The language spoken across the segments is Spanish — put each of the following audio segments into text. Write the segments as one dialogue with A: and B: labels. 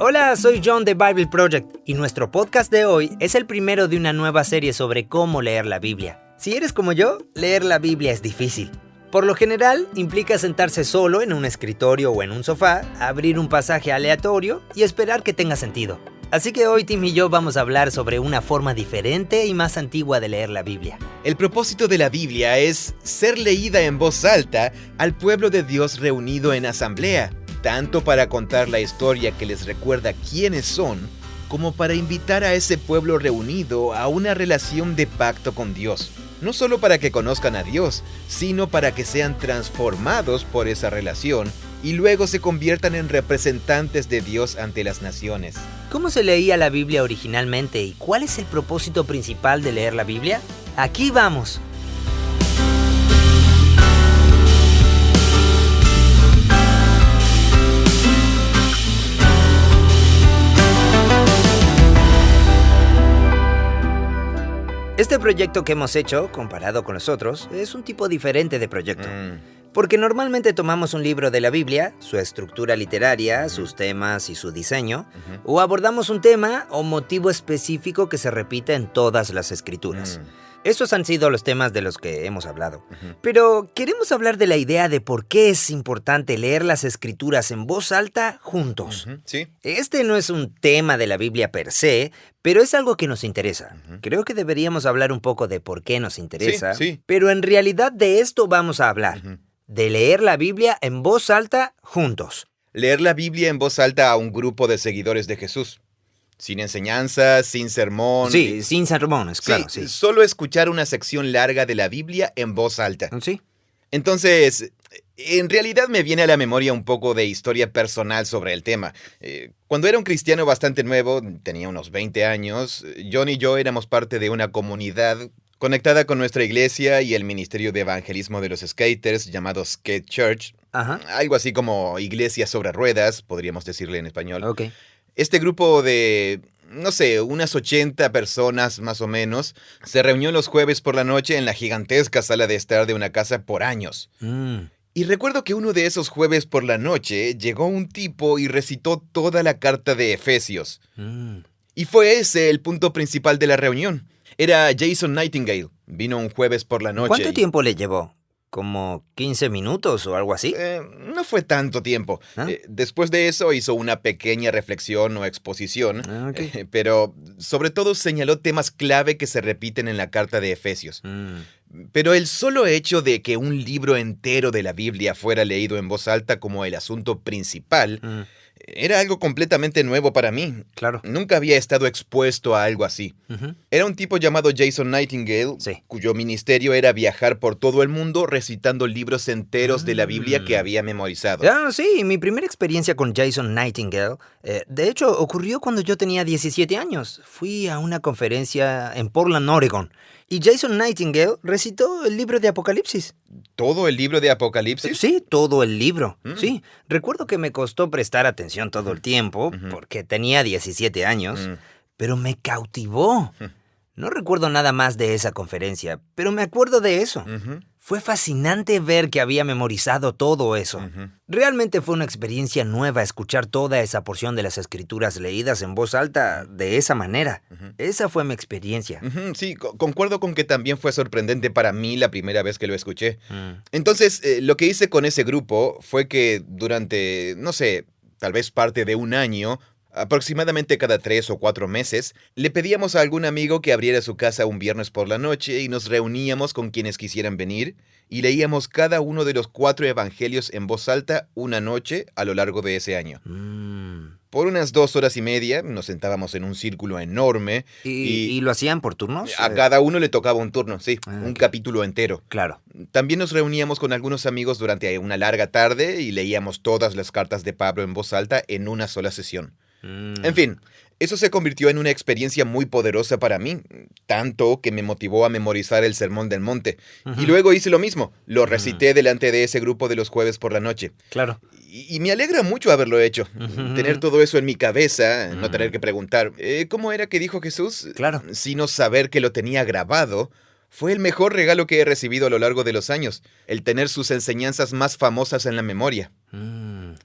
A: Hola, soy John de Bible Project y nuestro podcast de hoy es el primero de una nueva serie sobre cómo leer la Biblia. Si eres como yo, leer la Biblia es difícil. Por lo general, implica sentarse solo en un escritorio o en un sofá, abrir un pasaje aleatorio y esperar que tenga sentido. Así que hoy Tim y yo vamos a hablar sobre una forma diferente y más antigua de leer la Biblia.
B: El propósito de la Biblia es ser leída en voz alta al pueblo de Dios reunido en asamblea, tanto para contar la historia que les recuerda quiénes son, como para invitar a ese pueblo reunido a una relación de pacto con Dios. No solo para que conozcan a Dios, sino para que sean transformados por esa relación y luego se conviertan en representantes de Dios ante las naciones.
A: ¿Cómo se leía la Biblia originalmente y cuál es el propósito principal de leer la Biblia? Aquí vamos. Este proyecto que hemos hecho, comparado con los otros, es un tipo diferente de proyecto. Porque normalmente tomamos un libro de la Biblia, su estructura literaria, sus temas y su diseño, o abordamos un tema o motivo específico que se repite en todas las escrituras. Esos han sido los temas de los que hemos hablado. Pero queremos hablar de la idea de por qué es importante leer las escrituras en voz alta juntos.
B: Sí.
A: Este no es un tema de la Biblia per se, pero es algo que nos interesa. Creo que deberíamos hablar un poco de por qué nos interesa,
B: Sí.
A: pero en realidad de esto vamos a hablar. De leer la Biblia en voz alta juntos.
B: Leer la Biblia en voz alta a un grupo de seguidores de Jesús. Sin enseñanzas, sin sermón.
A: Sí, sin sermones, claro, sí.
B: Solo escuchar una sección larga de la Biblia en voz alta.
A: Sí.
B: Entonces, en realidad me viene a la memoria un poco de historia personal sobre el tema. Cuando era un cristiano bastante nuevo, tenía unos 20 años, John y yo éramos parte de una comunidad conectada con nuestra iglesia y el ministerio de evangelismo de los skaters llamado Skate Church. Algo así como iglesia sobre ruedas, podríamos decirle en español.
A: Ok.
B: Este grupo de, unas 80 personas más o menos, se reunió los jueves por la noche en la gigantesca sala de estar de una casa por años. Y recuerdo que uno de esos jueves por la noche llegó un tipo y recitó toda la carta de Efesios. Y fue ese el punto principal de la reunión. Era Jason Nightingale. Vino un jueves por la noche.
A: ¿Cuánto tiempo le llevó? ¿Como 15 minutos o algo así?
B: No fue tanto tiempo. Después de eso hizo una pequeña reflexión o exposición, pero sobre todo señaló temas clave que se repiten en la carta de Efesios. Pero el solo hecho de que un libro entero de la Biblia fuera leído en voz alta como el asunto principal era algo completamente nuevo para mí.
A: Claro.
B: Nunca había estado expuesto a algo así. Era un tipo llamado Jason Nightingale, cuyo ministerio era viajar por todo el mundo recitando libros enteros de la Biblia que había memorizado.
A: Sí, mi primera experiencia con Jason Nightingale, de hecho, ocurrió cuando yo tenía 17 años. Fui a una conferencia en Portland, Oregon, y Jason Nightingale recitó el libro de Apocalipsis.
B: ¿Todo el libro de Apocalipsis?
A: Sí, todo el libro. Sí, recuerdo que me costó prestar atención todo el tiempo, porque tenía 17 años, pero me cautivó. No recuerdo nada más de esa conferencia, pero me acuerdo de eso. Fue fascinante ver que había memorizado todo eso. Realmente fue una experiencia nueva escuchar toda esa porción de las escrituras leídas en voz alta de esa manera. Esa fue mi experiencia.
B: Sí, concuerdo con que también fue sorprendente para mí la primera vez que lo escuché. Entonces, lo que hice con ese grupo fue que durante, tal vez parte de un año, aproximadamente cada 3 o 4 meses, le pedíamos a algún amigo que abriera su casa un viernes por la noche y nos reuníamos con quienes quisieran venir y leíamos cada uno de los 4 evangelios en voz alta una noche a lo largo de ese año. Por unas 2 horas y media nos sentábamos en un círculo enorme.
A: ¿Y lo hacían por turnos?
B: A cada uno le tocaba un turno, sí, un capítulo entero.
A: Claro.
B: También nos reuníamos con algunos amigos durante una larga tarde y leíamos todas las cartas de Pablo en voz alta en una sola sesión. En fin, eso se convirtió en una experiencia muy poderosa para mí, tanto que me motivó a memorizar el Sermón del Monte. Y luego hice lo mismo, lo recité delante de ese grupo de los jueves por la noche.
A: Claro.
B: Y me alegra mucho haberlo hecho, tener todo eso en mi cabeza, no tener que preguntar, ¿cómo era que dijo Jesús?
A: Claro.
B: Sino saber que lo tenía grabado. Fue el mejor regalo que he recibido a lo largo de los años, el tener sus enseñanzas más famosas en la memoria.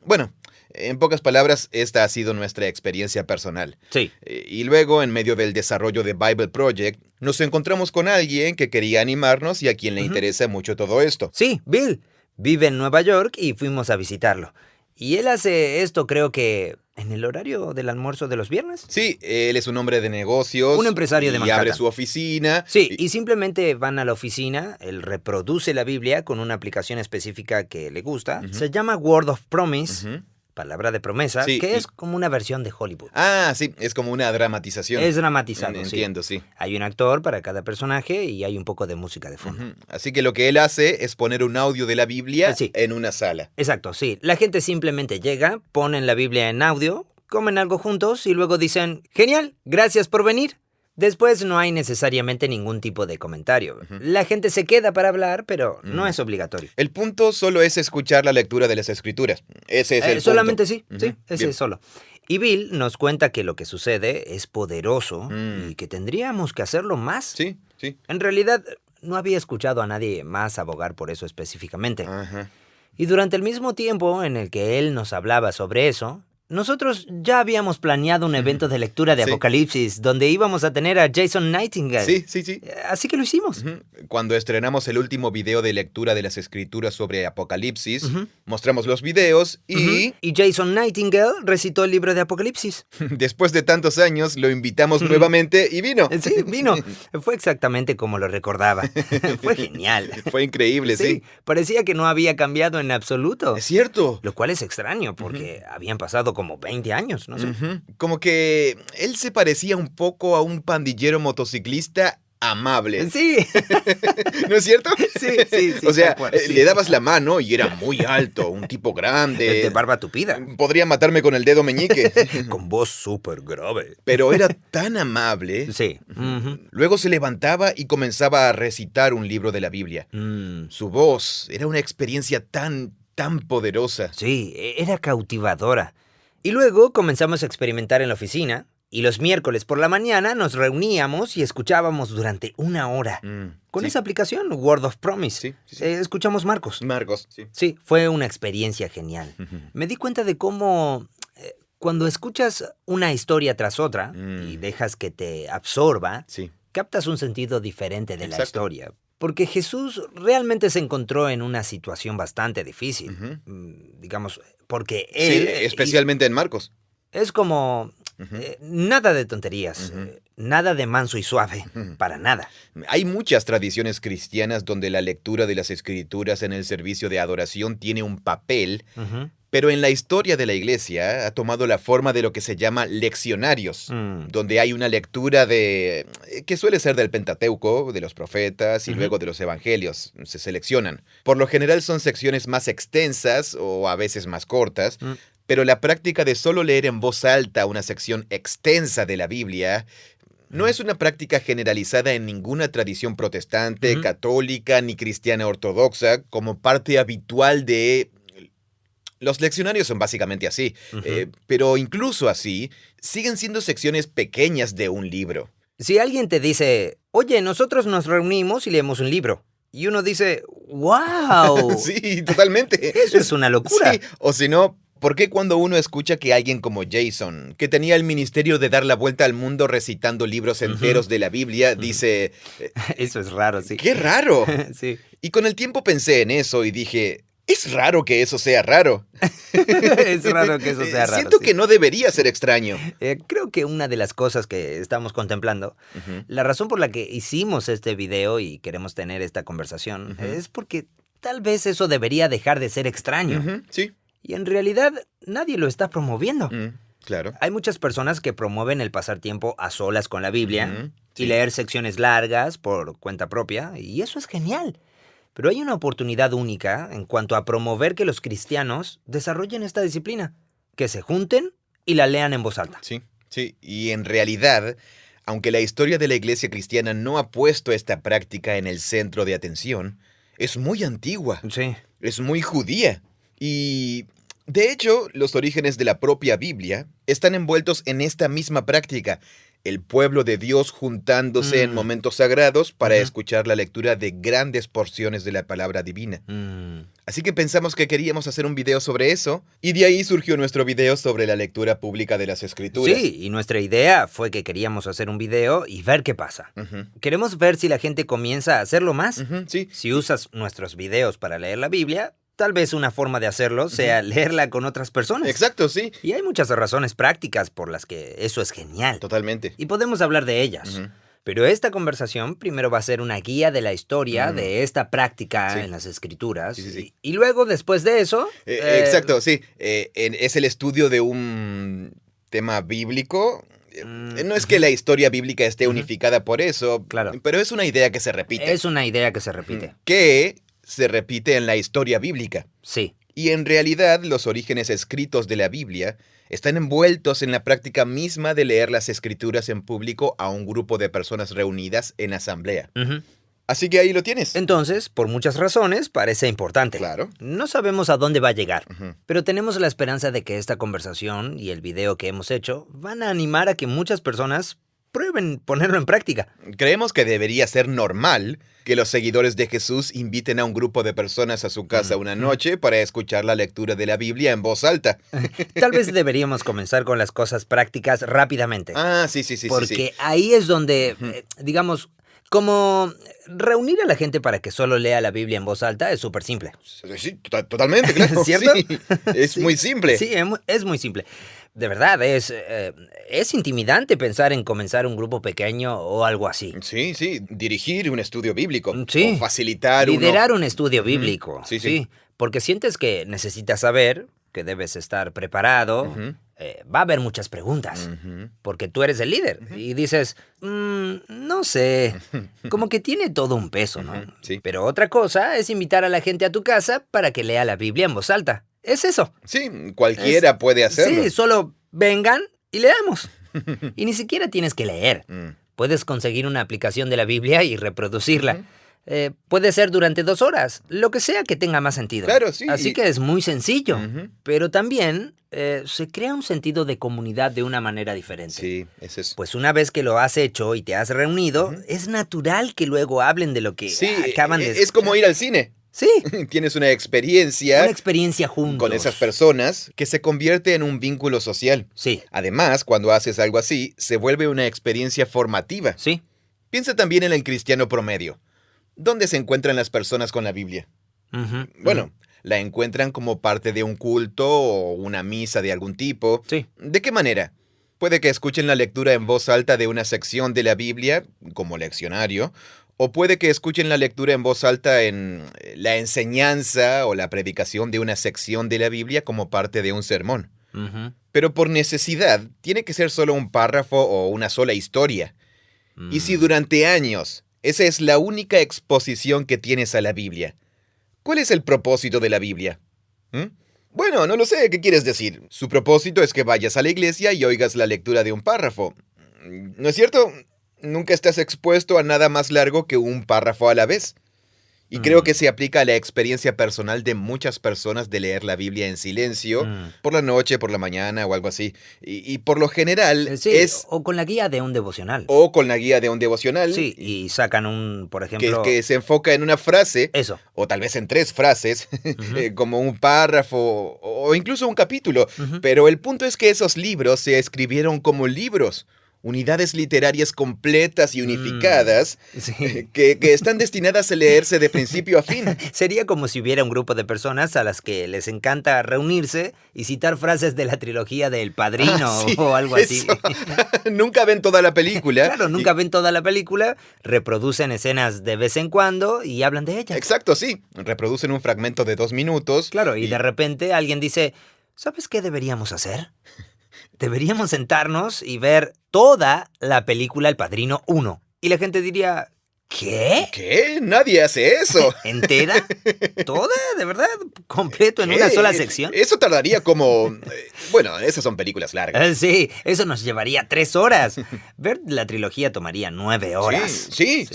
B: Bueno, En pocas palabras, esta ha sido nuestra experiencia personal.
A: Sí.
B: Y luego, en medio del desarrollo de Bible Project, nos encontramos con alguien que quería animarnos y a quien le interesa mucho todo esto.
A: Sí, Bill. Vive en Nueva York y fuimos a visitarlo. Y él hace esto, creo que, en el horario del almuerzo de los viernes.
B: Sí, él es un hombre de negocios.
A: Un empresario de
B: y
A: Manhattan.
B: abre su oficina.
A: Sí, y simplemente van a la oficina, él reproduce la Biblia con una aplicación específica que le gusta. Se llama Word of Promise, palabra de promesa,
B: Sí,
A: que es como una versión de Hollywood.
B: Ah, sí, es como una dramatización.
A: Es dramatizado,
B: Entiendo, sí.
A: Hay un actor para cada personaje y hay un poco de música de fondo.
B: Así que lo que él hace es poner un audio de la Biblia
A: Sí.
B: en una sala.
A: Exacto, sí. La gente simplemente llega, ponen la Biblia en audio, comen algo juntos y luego dicen, genial, gracias por venir. Después no hay necesariamente ningún tipo de comentario. La gente se queda para hablar, pero no es obligatorio.
B: El punto solo es escuchar la lectura de las escrituras. Ese es el punto.
A: Solamente sí, sí, ese
B: Bien.
A: es solo. Y Bill nos cuenta que lo que sucede es poderoso y que tendríamos que hacerlo más.
B: Sí, sí.
A: En realidad, no había escuchado a nadie más abogar por eso específicamente.
B: Ajá.
A: Y durante el mismo tiempo en el que él nos hablaba sobre eso, nosotros ya habíamos planeado un evento de lectura de
B: Sí.
A: Apocalipsis donde íbamos a tener a Jason Nightingale.
B: Sí, sí, sí.
A: Así que lo hicimos.
B: Cuando estrenamos el último video de lectura de las escrituras sobre Apocalipsis, mostramos los videos y
A: Y Jason Nightingale recitó el libro de Apocalipsis.
B: después de tantos años lo invitamos nuevamente y vino.
A: Sí, vino. Fue exactamente como lo recordaba. Fue genial.
B: Fue increíble, sí.
A: Parecía que no había cambiado en absoluto.
B: Es cierto.
A: Lo cual es extraño porque habían pasado como 20 años, no sé.
B: Como que él se parecía un poco a un pandillero motociclista amable.
A: Sí.
B: ¿No es cierto?
A: Sí.
B: O sea,
A: tal cual, sí.
B: le dabas la mano y era muy alto, un tipo grande.
A: De barba tupida.
B: Podría matarme con el dedo meñique.
A: Con voz súper grave.
B: Pero era tan amable.
A: Sí.
B: Luego se levantaba y comenzaba a recitar un libro de la Biblia. Su voz era una experiencia tan poderosa.
A: Sí, era cautivadora. Y luego comenzamos a experimentar en la oficina. Y los miércoles por la mañana nos reuníamos y escuchábamos durante 1 hora. Con
B: sí.
A: esa aplicación, Word of Promise.
B: Sí.
A: Escuchamos Marcos.
B: Marcos, sí.
A: Sí, fue una experiencia genial. Me di cuenta de cómo cuando escuchas una historia tras otra y dejas que te absorba,
B: Sí.
A: captas un sentido diferente de la
B: Exacto.
A: historia. Porque Jesús realmente se encontró en una situación bastante difícil. Digamos, porque él...
B: Sí, especialmente en Marcos.
A: Es como... nada de tonterías, nada de manso y suave, para nada.
B: Hay muchas tradiciones cristianas donde la lectura de las escrituras en el servicio de adoración tiene un papel, pero en la historia de la iglesia ha tomado la forma de lo que se llama leccionarios, donde hay una lectura que suele ser del Pentateuco, de los profetas y luego de los evangelios. Se seleccionan. Por lo general son secciones más extensas o a veces más cortas, pero la práctica de solo leer en voz alta una sección extensa de la Biblia no es una práctica generalizada en ninguna tradición protestante, católica ni cristiana ortodoxa como parte habitual de... Los leccionarios son básicamente así, pero incluso así, siguen siendo secciones pequeñas de un libro.
A: Si alguien te dice, oye, nosotros nos reunimos y leemos un libro, y uno dice, ¡wow!
B: Sí, totalmente.
A: Eso es una locura.
B: Sí, o si no... ¿Por qué cuando uno escucha que alguien como Jason, que tenía el ministerio de dar la vuelta al mundo recitando libros enteros de la Biblia, dice...
A: Eso es raro, sí.
B: ¡Qué raro!
A: Sí.
B: Y con el tiempo pensé en eso y dije, es raro que eso sea raro.
A: Es raro que eso sea raro.
B: Siento
A: sí.
B: que no debería ser extraño.
A: Creo que una de las cosas que estamos contemplando, la razón por la que hicimos este video y queremos tener esta conversación, es porque tal vez eso debería dejar de ser extraño.
B: Sí.
A: Y en realidad nadie lo está promoviendo.
B: Claro.
A: Hay muchas personas que promueven el pasar tiempo a solas con la Biblia
B: sí.
A: y leer secciones largas por cuenta propia, y eso es genial. Pero hay una oportunidad única en cuanto a promover que los cristianos desarrollen esta disciplina, que se junten y la lean en voz alta.
B: Sí, sí. Y en realidad, aunque la historia de la iglesia cristiana no ha puesto esta práctica en el centro de atención, es muy antigua.
A: Sí.
B: Es muy judía. Y De hecho, los orígenes de la propia Biblia están envueltos en esta misma práctica. El pueblo de Dios juntándose en momentos sagrados para escuchar la lectura de grandes porciones de la palabra divina. Así que pensamos que queríamos hacer un video sobre eso, y de ahí surgió nuestro video sobre la lectura pública de las Escrituras.
A: Sí, y nuestra idea fue que queríamos hacer un video y ver qué pasa. Queremos ver si la gente comienza a hacerlo más.
B: Sí.
A: Si usas nuestros videos para leer la Biblia, tal vez una forma de hacerlo sea leerla con otras personas.
B: Exacto, sí.
A: Y hay muchas razones prácticas por las que eso es genial.
B: Totalmente.
A: Y podemos hablar de ellas. Pero esta conversación primero va a ser una guía de la historia de esta práctica en las Escrituras.
B: Sí.
A: Y luego, después de eso...
B: Exacto, sí. Es el estudio de un tema bíblico. No es que la historia bíblica esté unificada por eso,
A: Claro.
B: Pero es una idea que se repite.
A: Es una idea que se repite.
B: Que se repite en la historia bíblica.
A: Sí.
B: Y en realidad los orígenes escritos de la Biblia están envueltos en la práctica misma de leer las Escrituras en público a un grupo de personas reunidas en asamblea. Así que ahí lo tienes.
A: Entonces, por muchas razones, parece importante.
B: Claro.
A: No sabemos a dónde va a llegar, pero tenemos la esperanza de que esta conversación y el video que hemos hecho van a animar a que muchas personas prueben ponerlo en práctica.
B: Creemos que debería ser normal que los seguidores de Jesús inviten a un grupo de personas a su casa una noche para escuchar la lectura de la Biblia en voz alta.
A: Tal vez deberíamos comenzar con las cosas prácticas rápidamente.
B: Sí.
A: Porque ahí es donde, digamos, como reunir a la gente para que solo lea la Biblia en voz alta es súper simple.
B: Sí, totalmente, claro.
A: ¿Cierto?
B: Sí, es muy simple.
A: Sí, es muy simple. De verdad, es intimidante pensar en comenzar un grupo pequeño o algo así.
B: Sí, dirigir un estudio bíblico.
A: Sí.
B: O facilitar
A: Liderar un estudio bíblico.
B: Sí.
A: Porque sientes que necesitas saber, que debes estar preparado. Va a haber muchas preguntas, porque tú eres el líder. Y dices, no sé, como que tiene todo un peso, ¿no?
B: Sí.
A: Pero otra cosa es invitar a la gente a tu casa para que lea la Biblia en voz alta. Es eso.
B: Sí, cualquiera puede hacerlo.
A: Sí, solo vengan y leamos. Y ni siquiera tienes que leer. Puedes conseguir una aplicación de la Biblia y reproducirla. Puede ser durante 2 horas, lo que sea que tenga más sentido.
B: Claro, sí.
A: Así que es muy sencillo. Pero también se crea un sentido de comunidad de una manera diferente.
B: Sí, es eso.
A: Pues una vez que lo has hecho y te has reunido, es natural que luego hablen de lo que acaban de...
B: Es como ir al cine.
A: Sí.
B: Tienes una experiencia.
A: Una experiencia juntos.
B: Con esas personas que se convierte en un vínculo social.
A: Sí.
B: Además, cuando haces algo así, se vuelve una experiencia formativa.
A: Sí.
B: Piensa también en el cristiano promedio. ¿Dónde se encuentran las personas con la Biblia? Bueno, la encuentran como parte de un culto o una misa de algún tipo.
A: Sí.
B: ¿De qué manera? Puede que escuchen la lectura en voz alta de una sección de la Biblia, como leccionario, o puede que escuchen la lectura en voz alta en la enseñanza o la predicación de una sección de la Biblia como parte de un sermón. Pero por necesidad, tiene que ser solo un párrafo o una sola historia. Y si durante años esa es la única exposición que tienes a la Biblia, ¿cuál es el propósito de la Biblia? Bueno, no lo sé, ¿qué quieres decir? Su propósito es que vayas a la iglesia y oigas la lectura de un párrafo. ¿No es cierto? Nunca estás expuesto a nada más largo que un párrafo a la vez. Y creo que se aplica a la experiencia personal de muchas personas de leer la Biblia en silencio, por la noche, por la mañana o algo así. Y por lo general
A: o con la guía de un devocional.
B: O con la guía de un devocional.
A: Sí, y sacan por ejemplo...
B: Que se enfoca en una frase.
A: Eso.
B: O tal vez en 3 frases, como un párrafo o incluso un capítulo. Pero el punto es que esos libros se escribieron como libros. Unidades literarias completas y unificadas que están destinadas a leerse de principio a fin.
A: Sería como si hubiera un grupo de personas a las que les encanta reunirse y citar frases de la trilogía de El Padrino o algo así.
B: Nunca ven toda la película.
A: Claro, nunca ven toda la película, reproducen escenas de vez en cuando y hablan de ellas.
B: Exacto, sí. Reproducen un fragmento de 2 minutos.
A: Claro, y de repente alguien dice, ¿sabes qué deberíamos hacer? Deberíamos sentarnos y ver toda la película El Padrino 1. Y la gente diría, ¿Qué?
B: ¿Qué? Nadie hace eso.
A: ¿Entera? ¿Toda? ¿De verdad? ¿Completo en una sola sección?
B: Eso tardaría como... bueno, esas son películas largas.
A: Sí, eso nos llevaría 3 horas. Ver la trilogía tomaría 9 horas.
B: Sí.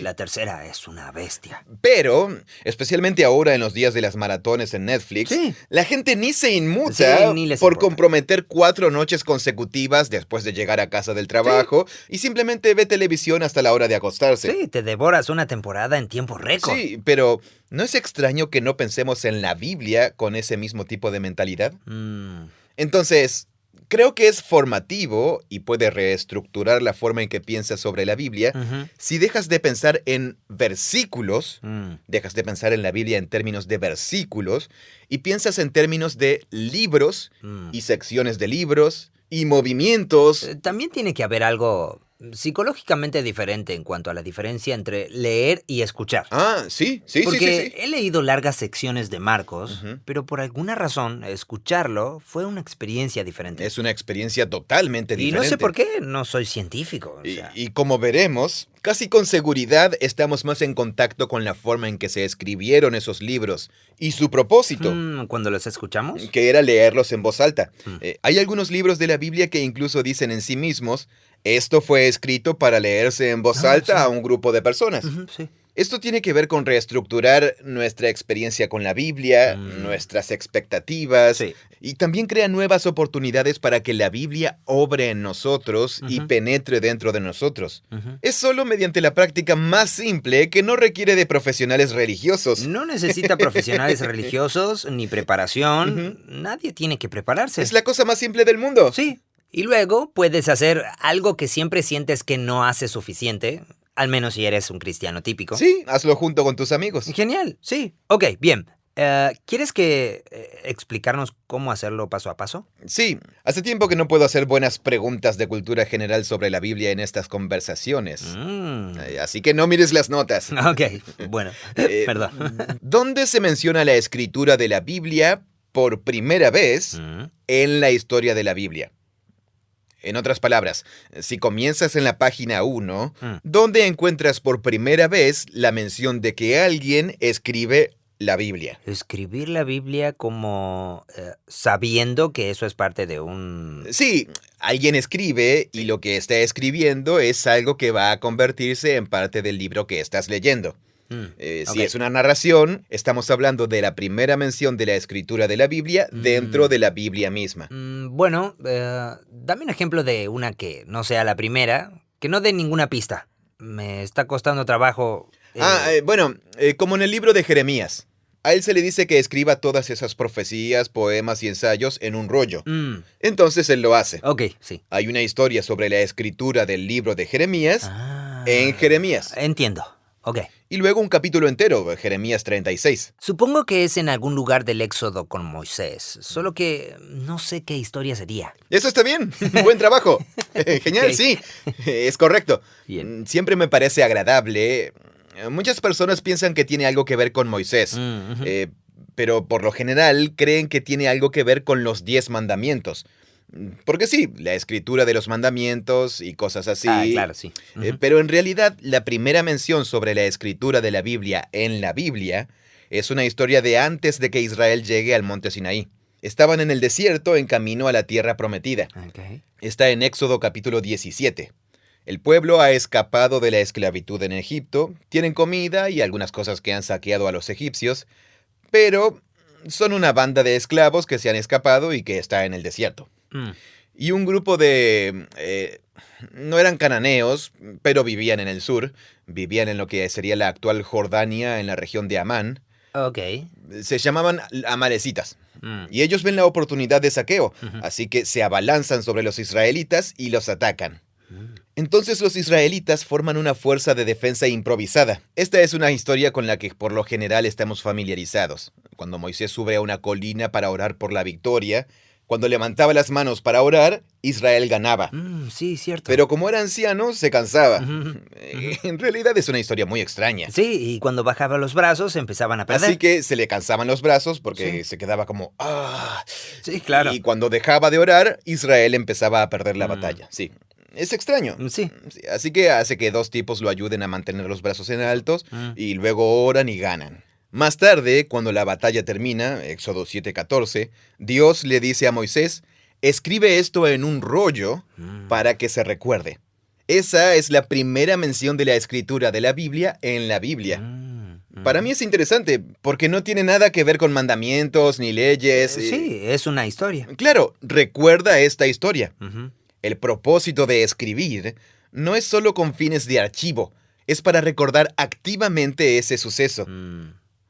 A: La tercera es una bestia.
B: Pero, especialmente ahora en los días de las maratones en Netflix, la gente ni se inmuta
A: ni les
B: por
A: importa.
B: comprometer 4 noches consecutivas después de llegar a casa del trabajo y simplemente ve televisión hasta la hora de acostarse.
A: Sí, te devoras una temporada en tiempo récord.
B: Sí, pero ¿no es extraño que no pensemos en la Biblia con ese mismo tipo de mentalidad? Entonces, creo que es formativo y puede reestructurar la forma en que piensas sobre la Biblia si dejas de pensar en versículos, dejas de pensar en la Biblia en términos de versículos y piensas en términos de libros y secciones de libros y movimientos.
A: También tiene que haber algo psicológicamente diferente en cuanto a la diferencia entre leer y escuchar.
B: Ah, sí.
A: Porque he leído largas secciones de Marcos, pero por alguna razón escucharlo fue una experiencia diferente.
B: Es una experiencia totalmente diferente.
A: Y no sé por qué, no soy científico.
B: Y como veremos, casi con seguridad estamos más en contacto con la forma en que se escribieron esos libros y su propósito.
A: ¿Cuando los escuchamos?
B: Que era leerlos en voz alta. Hay algunos libros de la Biblia que incluso dicen en sí mismos: esto fue escrito para leerse en voz alta a un grupo de personas.
A: Sí.
B: Esto tiene que ver con reestructurar nuestra experiencia con la Biblia, nuestras expectativas, y también crea nuevas oportunidades para que la Biblia obre en nosotros y penetre dentro de nosotros. Es solo mediante la práctica más simple que no requiere de profesionales religiosos.
A: No necesita profesionales religiosos ni preparación. Nadie tiene que prepararse.
B: Es la cosa más simple del mundo.
A: Sí. Y luego puedes hacer algo que siempre sientes que no haces suficiente, al menos si eres un cristiano típico.
B: Sí, hazlo junto con tus amigos.
A: Genial, sí. Ok, bien. ¿Quieres que explicarnos cómo hacerlo paso a paso?
B: Sí, hace tiempo que no puedo hacer buenas preguntas de cultura general sobre la Biblia en estas conversaciones. Así que no mires las notas.
A: Ok, bueno, perdón.
B: ¿Dónde se menciona la escritura de la Biblia por primera vez en la historia de la Biblia? En otras palabras, si comienzas en la página 1, ¿dónde encuentras por primera vez la mención de que alguien escribe la Biblia?
A: ¿Escribir la Biblia como sabiendo que eso es parte de un...?
B: Sí, alguien escribe y lo que está escribiendo es algo que va a convertirse en parte del libro que estás leyendo. Si es una narración, estamos hablando de la primera mención de la escritura de la Biblia dentro de la Biblia misma.
A: Bueno, dame un ejemplo de una que no sea la primera, que no dé ninguna pista. Me está costando trabajo...
B: como en el libro de Jeremías. A él se le dice que escriba todas esas profecías, poemas y ensayos en un rollo. Entonces él lo hace.
A: Ok, sí.
B: Hay una historia sobre la escritura del libro de Jeremías en Jeremías.
A: Entiendo. Ok.
B: Y luego un capítulo entero, Jeremías 36.
A: Supongo que es en algún lugar del Éxodo con Moisés, solo que no sé qué historia sería.
B: Eso está bien. Buen trabajo. Genial,
A: Okay.
B: Sí. Es correcto.
A: Bien.
B: Siempre me parece agradable. Muchas personas piensan que tiene algo que ver con Moisés, pero por lo general creen que tiene algo que ver con los 10 mandamientos. Porque sí, la escritura de los mandamientos y cosas así.
A: Claro, sí.
B: Pero en realidad, la primera mención sobre la escritura de la Biblia en la Biblia es una historia de antes de que Israel llegue al monte Sinaí. Estaban en el desierto en camino a la tierra prometida.
A: Okay.
B: Está en Éxodo capítulo 17. El pueblo ha escapado de la esclavitud en Egipto, tienen comida y algunas cosas que han saqueado a los egipcios, pero son una banda de esclavos que se han escapado y que está en el desierto. Y un grupo de... no eran cananeos, pero vivían en el sur. Vivían en lo que sería la actual Jordania, en la región de Amán.
A: Ok.
B: Se llamaban amalecitas. Y ellos ven la oportunidad de saqueo, así que se abalanzan sobre los israelitas y los atacan. Entonces los israelitas forman una fuerza de defensa improvisada. Esta es una historia con la que por lo general estamos familiarizados. Cuando Moisés sube a una colina para orar por la victoria, cuando levantaba las manos para orar, Israel ganaba.
A: Sí, cierto.
B: Pero como era anciano, se cansaba. En realidad es una historia muy extraña.
A: Sí, y cuando bajaba los brazos empezaban a perder.
B: Así que se le cansaban los brazos porque se quedaba como... ¡ah!
A: Sí, claro.
B: Y cuando dejaba de orar, Israel empezaba a perder la batalla. Sí. Es extraño.
A: Sí.
B: Así que hace que dos tipos lo ayuden a mantener los brazos en altos y luego oran y ganan. Más tarde, cuando la batalla termina, Éxodo 7:14, Dios le dice a Moisés, escribe esto en un rollo para que se recuerde. Esa es la primera mención de la escritura de la Biblia en la Biblia. Para mí es interesante, porque no tiene nada que ver con mandamientos ni leyes.
A: Sí, es una historia.
B: Claro, recuerda esta historia. El propósito de escribir no es solo con fines de archivo, es para recordar activamente ese suceso.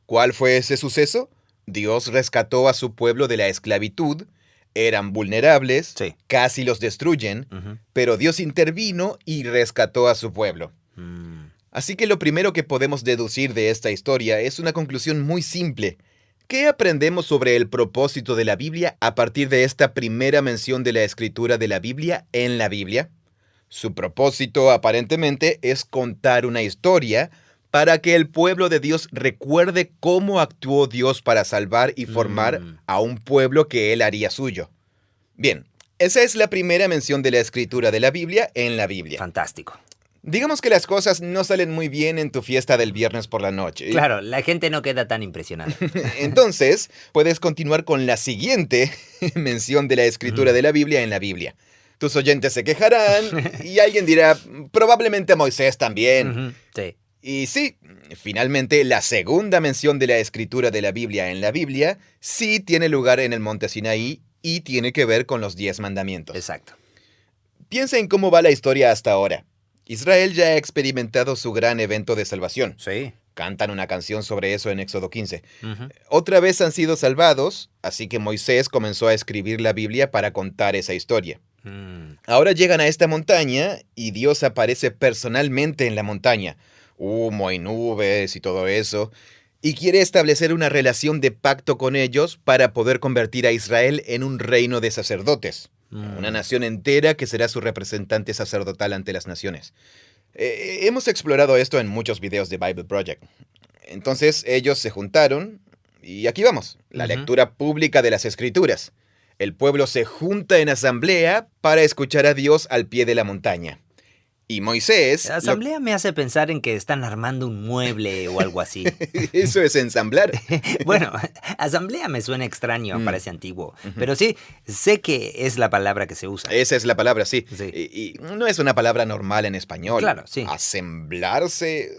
B: ¿Cuál fue ese suceso? Dios rescató a su pueblo de la esclavitud, eran vulnerables,
A: Sí.
B: casi los destruyen, pero Dios intervino y rescató a su pueblo. Así que lo primero que podemos deducir de esta historia es una conclusión muy simple. ¿Qué aprendemos sobre el propósito de la Biblia a partir de esta primera mención de la escritura de la Biblia en la Biblia? Su propósito, aparentemente, es contar una historia para que el pueblo de Dios recuerde cómo actuó Dios para salvar y formar a un pueblo que Él haría suyo. Bien, esa es la primera mención de la escritura de la Biblia en la Biblia.
A: Fantástico.
B: Digamos que las cosas no salen muy bien en tu fiesta del viernes por la noche.
A: Claro, la gente no queda tan impresionada.
B: Entonces, puedes continuar con la siguiente mención de la escritura de la Biblia en la Biblia. Tus oyentes se quejarán y alguien dirá, probablemente Moisés también.
A: Sí.
B: Y sí, finalmente la segunda mención de la escritura de la Biblia en la Biblia sí tiene lugar en el monte Sinaí y tiene que ver con los 10 mandamientos.
A: Exacto.
B: Piensa en cómo va la historia hasta ahora. Israel ya ha experimentado su gran evento de salvación.
A: Sí.
B: Cantan una canción sobre eso en Éxodo 15. Otra vez han sido salvados, así que Moisés comenzó a escribir la Biblia para contar esa historia. Ahora llegan a esta montaña y Dios aparece personalmente en la montaña. Humo y nubes y todo eso. Y quiere establecer una relación de pacto con ellos para poder convertir a Israel en un reino de sacerdotes. Una nación entera que será su representante sacerdotal ante las naciones. Hemos explorado esto en muchos videos de Bible Project. Entonces ellos se juntaron y aquí vamos, la lectura pública de las Escrituras. El pueblo se junta en asamblea para escuchar a Dios al pie de la montaña. Y Moisés...
A: La asamblea me hace pensar en que están armando un mueble o algo así.
B: Eso es ensamblar.
A: Bueno, asamblea me suena extraño, parece antiguo. Pero sí, sé que es la palabra que se usa.
B: Esa es la palabra, sí.
A: Sí.
B: Y no es una palabra normal en español.
A: Claro, sí.
B: Asemblarse.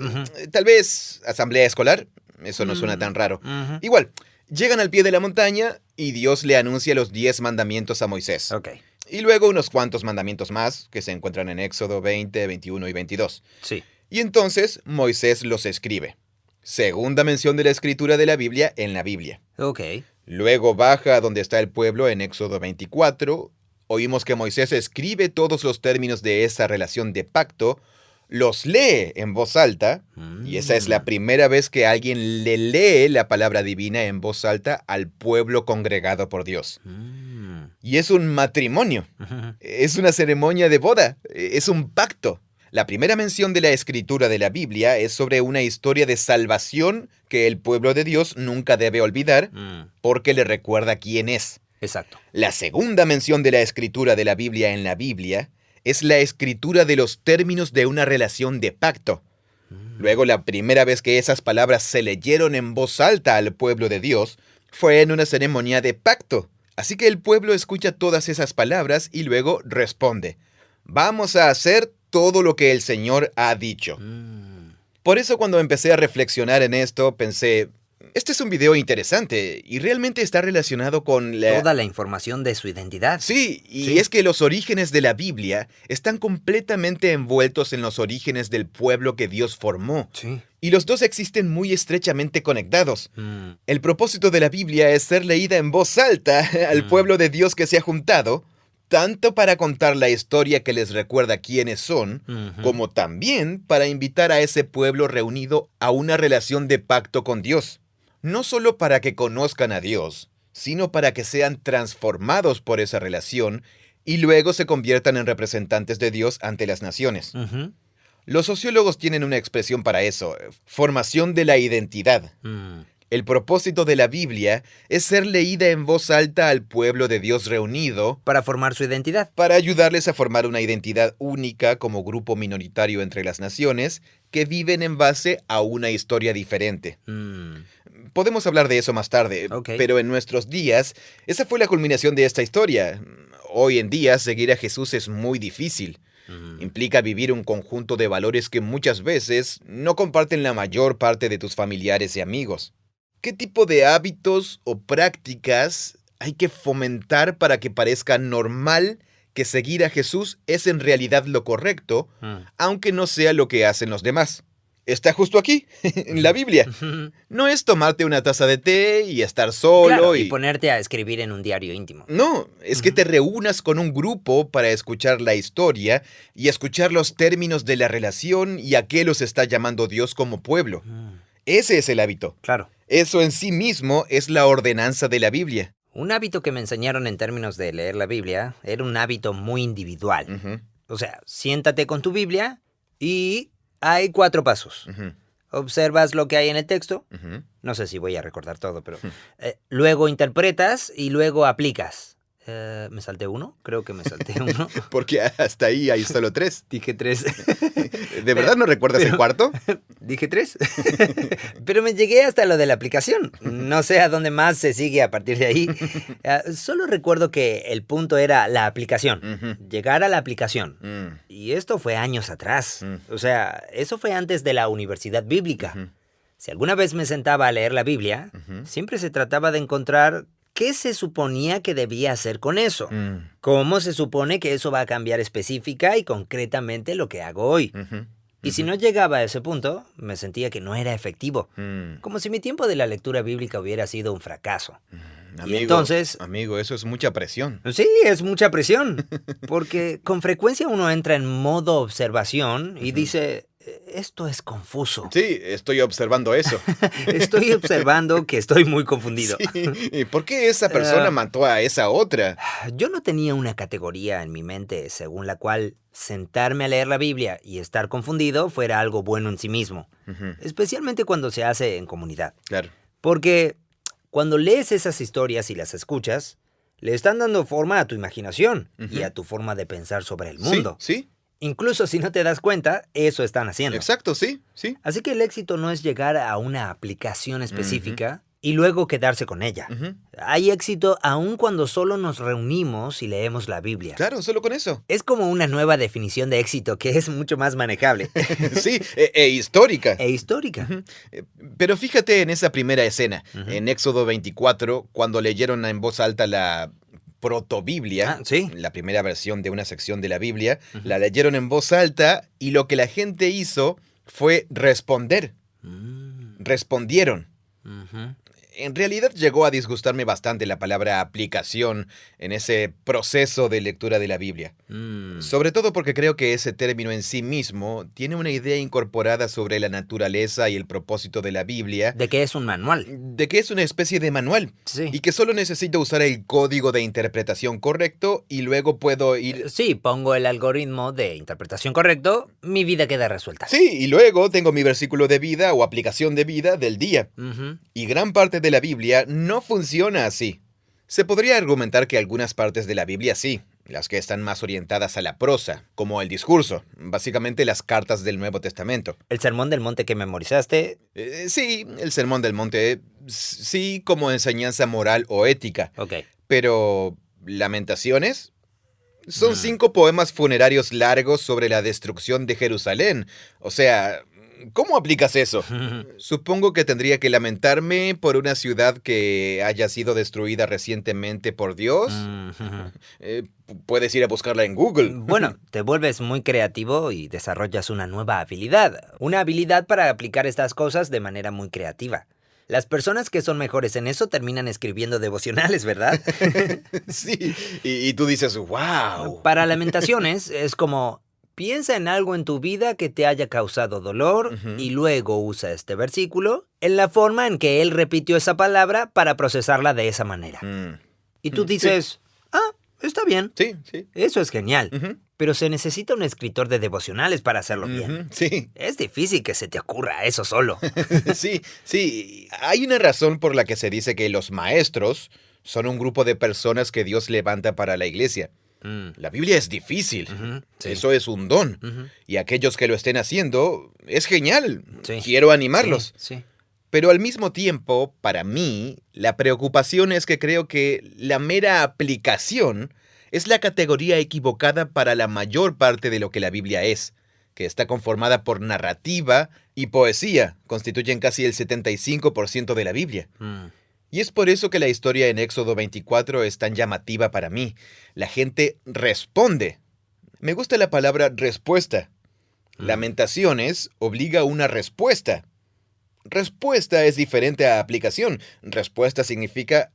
B: Tal vez asamblea escolar. Eso no suena tan raro. Igual, llegan al pie de la montaña y Dios le anuncia los 10 mandamientos a Moisés.
A: Ok.
B: Y luego unos cuantos mandamientos más que se encuentran en Éxodo 20, 21 y 22.
A: Sí.
B: Y entonces Moisés los escribe. Segunda mención de la escritura de la Biblia en la Biblia.
A: Ok.
B: Luego baja a donde está el pueblo en Éxodo 24. Oímos que Moisés escribe todos los términos de esa relación de pacto, los lee en voz alta, y esa es la primera vez que alguien le lee la palabra divina en voz alta al pueblo congregado por Dios. Y es un matrimonio, es una ceremonia de boda, es un pacto. La primera mención de la escritura de la Biblia es sobre una historia de salvación que el pueblo de Dios nunca debe olvidar porque le recuerda quién es.
A: Exacto.
B: La segunda mención de la escritura de la Biblia en la Biblia es la escritura de los términos de una relación de pacto. Luego, la primera vez que esas palabras se leyeron en voz alta al pueblo de Dios fue en una ceremonia de pacto. Así que el pueblo escucha todas esas palabras y luego responde: vamos a hacer todo lo que el Señor ha dicho. Por eso cuando empecé a reflexionar en esto, pensé, este es un video interesante y realmente está relacionado con
A: toda la información de su identidad.
B: Sí, y es que los orígenes de la Biblia están completamente envueltos en los orígenes del pueblo que Dios formó.
A: Sí.
B: Y los dos existen muy estrechamente conectados. El propósito de la Biblia es ser leída en voz alta al pueblo de Dios que se ha juntado, tanto para contar la historia que les recuerda quiénes son, como también para invitar a ese pueblo reunido a una relación de pacto con Dios. No solo para que conozcan a Dios, sino para que sean transformados por esa relación y luego se conviertan en representantes de Dios ante las naciones. Los sociólogos tienen una expresión para eso: formación de la identidad. El propósito de la Biblia es ser leída en voz alta al pueblo de Dios reunido
A: Para formar su identidad.
B: para ayudarles a formar una identidad única como grupo minoritario entre las naciones que viven en base a una historia diferente. Podemos hablar de eso más tarde, pero en nuestros días, esa fue la culminación de esta historia. Hoy en día, seguir a Jesús es muy difícil. Implica vivir un conjunto de valores que muchas veces no comparten la mayor parte de tus familiares y amigos. ¿Qué tipo de hábitos o prácticas hay que fomentar para que parezca normal que seguir a Jesús es en realidad lo correcto, aunque no sea lo que hacen los demás? Está justo aquí, en la Biblia. No es tomarte una taza de té y estar solo
A: Claro, y ponerte a escribir en un diario íntimo.
B: No, es que te reúnas con un grupo para escuchar la historia y escuchar los términos de la relación y a qué los está llamando Dios como pueblo. Ese es el hábito.
A: Claro.
B: Eso en sí mismo es la ordenanza de la Biblia.
A: Un hábito que me enseñaron en términos de leer la Biblia era un hábito muy individual. O sea, siéntate con tu Biblia y hay 4 pasos. Observas lo que hay en el texto. No sé si voy a recordar todo, pero... luego interpretas y luego aplicas. ¿Me salté uno? Creo que me salté uno.
B: Porque hasta ahí hay solo 3.
A: Dije 3.
B: ¿De verdad no recuerdas el cuarto?
A: Dije 3. Pero me llegué hasta lo de la aplicación. No sé a dónde más se sigue a partir de ahí. Solo recuerdo que el punto era la aplicación. Llegar a la aplicación. Y esto fue años atrás. O sea, eso fue antes de la universidad bíblica. Si alguna vez me sentaba a leer la Biblia, siempre se trataba de encontrar qué se suponía que debía hacer con eso. ¿Cómo se supone que eso va a cambiar específica y concretamente lo que hago hoy? Y si no llegaba a ese punto, me sentía que no era efectivo. Como si mi tiempo de la lectura bíblica hubiera sido un fracaso.
B: Amigo,
A: y entonces...
B: Amigo, eso es mucha presión.
A: Sí, es mucha presión. Porque con frecuencia uno entra en modo observación y dice... Esto es confuso.
B: Sí, estoy observando eso.
A: Estoy observando que estoy muy confundido.
B: Sí. ¿Por qué esa persona mató a esa otra?
A: Yo no tenía una categoría en mi mente según la cual sentarme a leer la Biblia y estar confundido fuera algo bueno en sí mismo. Especialmente cuando se hace en comunidad.
B: Claro.
A: Porque cuando lees esas historias y las escuchas, le están dando forma a tu imaginación y a tu forma de pensar sobre el mundo.
B: Sí.
A: Incluso si no te das cuenta, eso están haciendo.
B: Exacto, sí.
A: Así que el éxito no es llegar a una aplicación específica y luego quedarse con ella. Hay éxito aun cuando solo nos reunimos y leemos la Biblia.
B: Claro, solo con eso.
A: Es como una nueva definición de éxito que es mucho más manejable.
B: Sí, histórica.
A: Histórica.
B: Pero fíjate en esa primera escena, en Éxodo 24, cuando leyeron en voz alta la Protobiblia, la primera versión de una sección de la Biblia, la leyeron en voz alta y lo que la gente hizo fue responder. Respondieron. En realidad llegó a disgustarme bastante la palabra aplicación en ese proceso de lectura de la Biblia. Sobre todo porque creo que ese término en sí mismo tiene una idea incorporada sobre la naturaleza y el propósito de la Biblia.
A: De que es un manual.
B: De que es una especie de manual.
A: Sí.
B: Y que solo necesito usar el código de interpretación correcto y luego puedo ir...
A: Sí, pongo el algoritmo de interpretación correcto, mi vida queda resuelta.
B: Sí, y luego tengo mi versículo de vida o aplicación de vida del día. Y gran parte de la Biblia no funciona así. Se podría argumentar que algunas partes de la Biblia sí, las que están más orientadas a la prosa, como el discurso, básicamente las cartas del Nuevo Testamento.
A: ¿El Sermón del Monte que memorizaste?
B: Sí, el Sermón del Monte, sí, como enseñanza moral o ética. Pero, ¿Lamentaciones? Son 5 poemas funerarios largos sobre la destrucción de Jerusalén. O sea... ¿Cómo aplicas eso? Supongo que tendría que lamentarme por una ciudad que haya sido destruida recientemente por Dios. Puedes ir a buscarla en Google.
A: Bueno, te vuelves muy creativo y desarrollas una nueva habilidad. Una habilidad para aplicar estas cosas de manera muy creativa. Las personas que son mejores en eso terminan escribiendo devocionales, ¿verdad?
B: Sí, y tú dices, wow.
A: Para Lamentaciones es como... Piensa en algo en tu vida que te haya causado dolor y luego usa este versículo en la forma en que él repitió esa palabra para procesarla de esa manera. Y tú dices, está bien.
B: Sí.
A: Eso es genial. pero se necesita un escritor de devocionales para hacerlo bien.
B: Sí.
A: Es difícil que se te ocurra eso solo.
B: Sí. Hay una razón por la que se dice que los maestros son un grupo de personas que Dios levanta para la iglesia. La Biblia es difícil.
A: Sí.
B: Eso es un don. Y aquellos que lo estén haciendo, es genial.
A: Sí.
B: Quiero animarlos.
A: Sí.
B: Pero al mismo tiempo, para mí, la preocupación es que creo que la mera aplicación es la categoría equivocada para la mayor parte de lo que la Biblia es, que está conformada por narrativa y poesía, constituyen casi el 75% de la Biblia. Y es por eso que la historia en Éxodo 24 es tan llamativa para mí. La gente responde. Me gusta la palabra respuesta. Lamentaciones obliga a una respuesta. Respuesta es diferente a aplicación. Respuesta significa,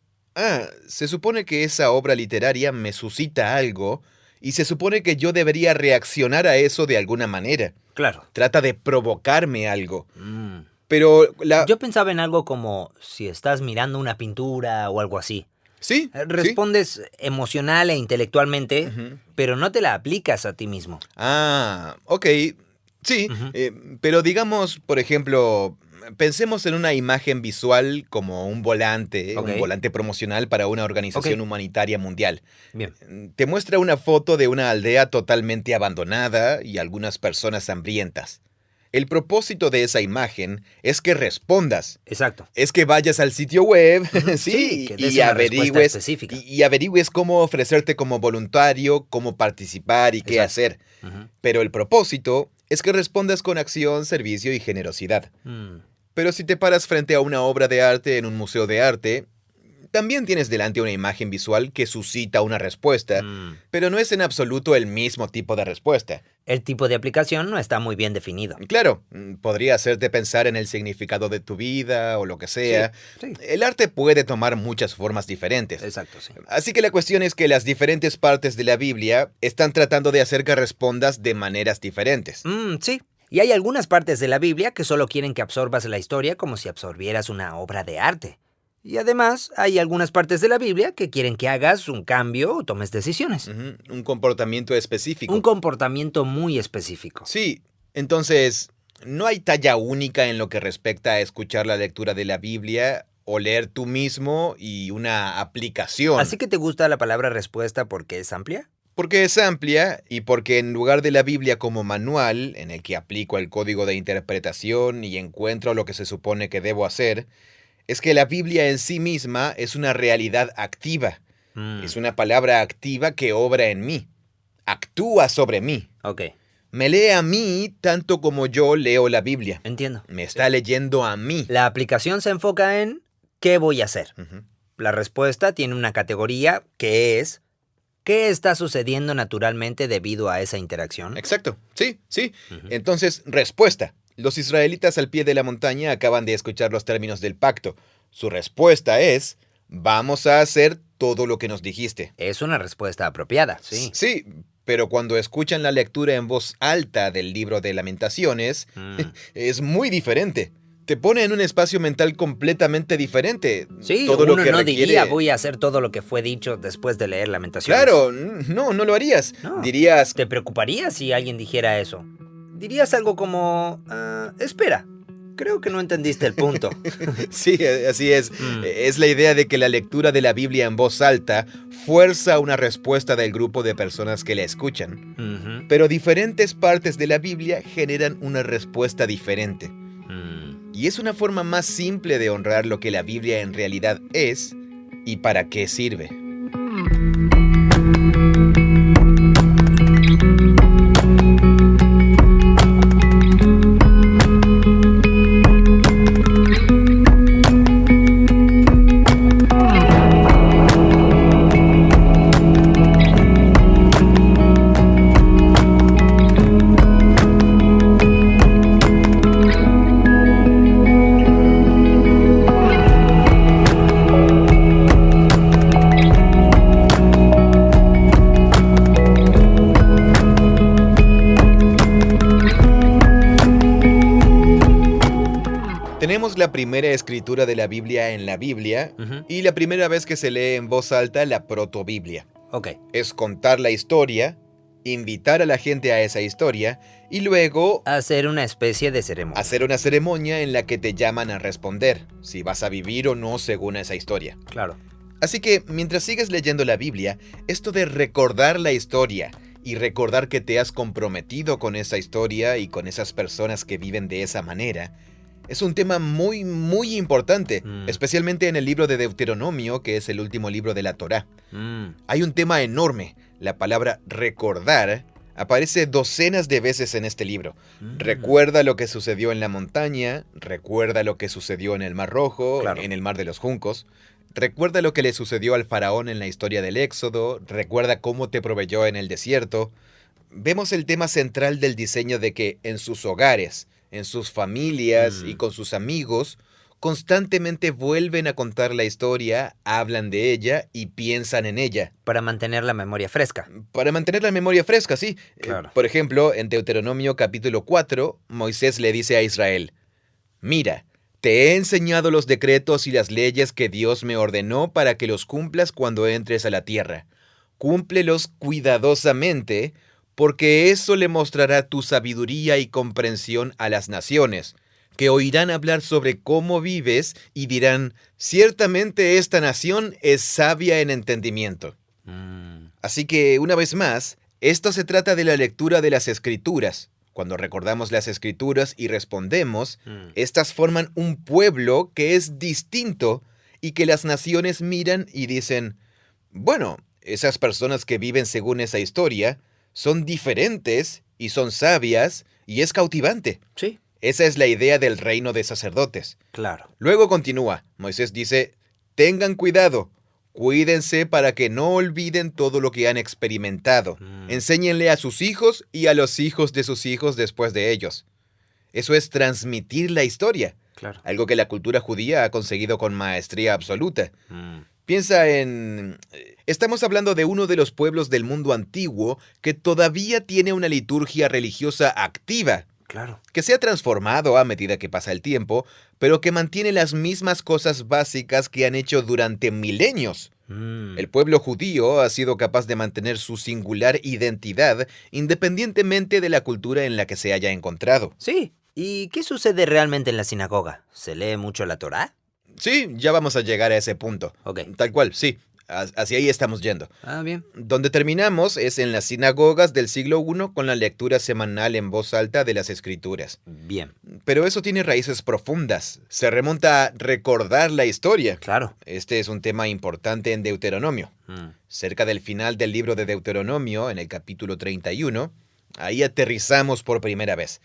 B: se supone que esa obra literaria me suscita algo y se supone que yo debería reaccionar a eso de alguna manera.
A: Claro.
B: Trata de provocarme algo. Pero
A: Yo pensaba en algo como si estás mirando una pintura o algo así.
B: Sí.
A: Respondes emocional e intelectualmente, pero no te la aplicas a ti mismo.
B: Ok. Sí, pero digamos, por ejemplo, pensemos en una imagen visual como un volante promocional para una organización humanitaria mundial.
A: Bien.
B: Te muestra una foto de una aldea totalmente abandonada y algunas personas hambrientas. El propósito de esa imagen es que respondas.
A: Exacto.
B: Es que vayas al sitio web,
A: que des una respuesta específica.
B: y averigües cómo ofrecerte como voluntario, cómo participar y qué hacer. Pero el propósito es que respondas con acción, servicio y generosidad. Pero si te paras frente a una obra de arte en un museo de arte, también tienes delante una imagen visual que suscita una respuesta, pero no es en absoluto el mismo tipo de respuesta.
A: El tipo de aplicación no está muy bien definido.
B: Claro, podría hacerte pensar en el significado de tu vida o lo que sea.
A: Sí.
B: El arte puede tomar muchas formas diferentes.
A: Exacto, sí.
B: Así que la cuestión es que las diferentes partes de la Biblia están tratando de hacer que respondas de maneras diferentes.
A: Sí. Y hay algunas partes de la Biblia que solo quieren que absorbas la historia como si absorbieras una obra de arte. Y además, hay algunas partes de la Biblia que quieren que hagas un cambio o tomes decisiones.
B: Un comportamiento específico.
A: Un comportamiento muy específico.
B: Sí, entonces, no hay talla única en lo que respecta a escuchar la lectura de la Biblia o leer tú mismo y una aplicación.
A: ¿Así que te gusta la palabra respuesta porque es amplia?
B: Porque es amplia y porque en lugar de la Biblia como manual, en el que aplico el código de interpretación y encuentro lo que se supone que debo hacer, es que la Biblia en sí misma es una realidad activa. Es una palabra activa que obra en mí. Actúa sobre mí.
A: Ok.
B: Me lee a mí tanto como yo leo la Biblia.
A: Entiendo.
B: Me está leyendo a mí.
A: La aplicación se enfoca en ¿qué voy a hacer? La respuesta tiene una categoría que es ¿qué está sucediendo naturalmente debido a esa interacción?
B: Exacto. Sí. Entonces, respuesta. Los israelitas al pie de la montaña acaban de escuchar los términos del pacto. Su respuesta es, vamos a hacer todo lo que nos dijiste.
A: Es una respuesta apropiada, sí.
B: Sí, pero cuando escuchan la lectura en voz alta del libro de Lamentaciones, es muy diferente. Te pone en un espacio mental completamente diferente.
A: Sí,
B: todo
A: uno
B: lo que
A: no
B: requiere...
A: diría voy a hacer todo lo que fue dicho después de leer Lamentaciones.
B: Claro, no lo harías.
A: No.
B: Dirías...
A: ¿Te preocuparía si alguien dijera eso? Dirías algo como, espera, creo que no entendiste el punto.
B: Sí, así es. Es la idea de que la lectura de la Biblia en voz alta fuerza una respuesta del grupo de personas que la escuchan. Pero diferentes partes de la Biblia generan una respuesta diferente. Y es una forma más simple de honrar lo que la Biblia en realidad es y para qué sirve. Tenemos la primera escritura de la Biblia en la Biblia y la primera vez que se lee en voz alta la protobiblia.
A: Ok.
B: Es contar la historia invitar a la gente a esa historia y luego
A: Hacer una especie de ceremonia.
B: hacer una ceremonia en la que te llaman a responder si vas a vivir o no según esa historia.
A: Claro.
B: Así que mientras sigues leyendo la Biblia, esto de recordar la historia y recordar que te has comprometido con esa historia y con esas personas que viven de esa manera, es un tema muy, muy importante, especialmente en el libro de Deuteronomio, que es el último libro de la Torá. Hay un tema enorme. La palabra recordar aparece docenas de veces en este libro. Recuerda lo que sucedió en la montaña, recuerda lo que sucedió en el Mar Rojo,
A: Claro.
B: en el Mar de los Juncos. Recuerda lo que le sucedió al faraón en la historia del Éxodo, recuerda cómo te proveyó en el desierto. Vemos el tema central del diseño de que en sus hogares, en sus familias y con sus amigos, constantemente vuelven a contar la historia, hablan de ella y piensan en ella.
A: Para mantener la memoria fresca.
B: Para mantener la memoria fresca, sí.
A: Claro.
B: Por ejemplo, en Deuteronomio capítulo 4, Moisés le dice a Israel: Mira, te he enseñado los decretos y las leyes que Dios me ordenó para que los cumplas cuando entres a la tierra. Cúmplelos cuidadosamente, porque eso le mostrará tu sabiduría y comprensión a las naciones, que oirán hablar sobre cómo vives y dirán: ciertamente esta nación es sabia en entendimiento. Así que, una vez más, esto se trata de la lectura de las Escrituras. Cuando recordamos las Escrituras y respondemos, estas forman un pueblo que es distinto y que las naciones miran y dicen: bueno, esas personas que viven según esa historia son diferentes y son sabias y es cautivante.
A: Sí.
B: Esa es la idea del reino de sacerdotes.
A: Claro.
B: Luego continúa. Moisés dice: tengan cuidado, cuídense para que no olviden todo lo que han experimentado. Enséñenle a sus hijos y a los hijos de sus hijos después de ellos. Eso es transmitir la historia,
A: Claro.
B: algo que la cultura judía ha conseguido con maestría absoluta. Piensa en... Estamos hablando de uno de los pueblos del mundo antiguo que todavía tiene una liturgia religiosa activa,
A: Claro.
B: que se ha transformado a medida que pasa el tiempo, pero que mantiene las mismas cosas básicas que han hecho durante milenios. El pueblo judío ha sido capaz de mantener su singular identidad independientemente de la cultura en la que se haya encontrado.
A: Sí. ¿Y qué sucede realmente en la sinagoga? ¿Se lee mucho la Torá?
B: Sí, ya vamos a llegar a ese punto.
A: Ok.
B: Tal cual, sí. Hacia ahí estamos yendo.
A: Ah, bien.
B: Donde terminamos es en las sinagogas del siglo I con la lectura semanal en voz alta de las Escrituras.
A: Bien.
B: Pero eso tiene raíces profundas. Se remonta a recordar la historia.
A: Claro.
B: Este es un tema importante en Deuteronomio. Cerca del final del libro de Deuteronomio, en el capítulo 31, ahí aterrizamos por primera vez.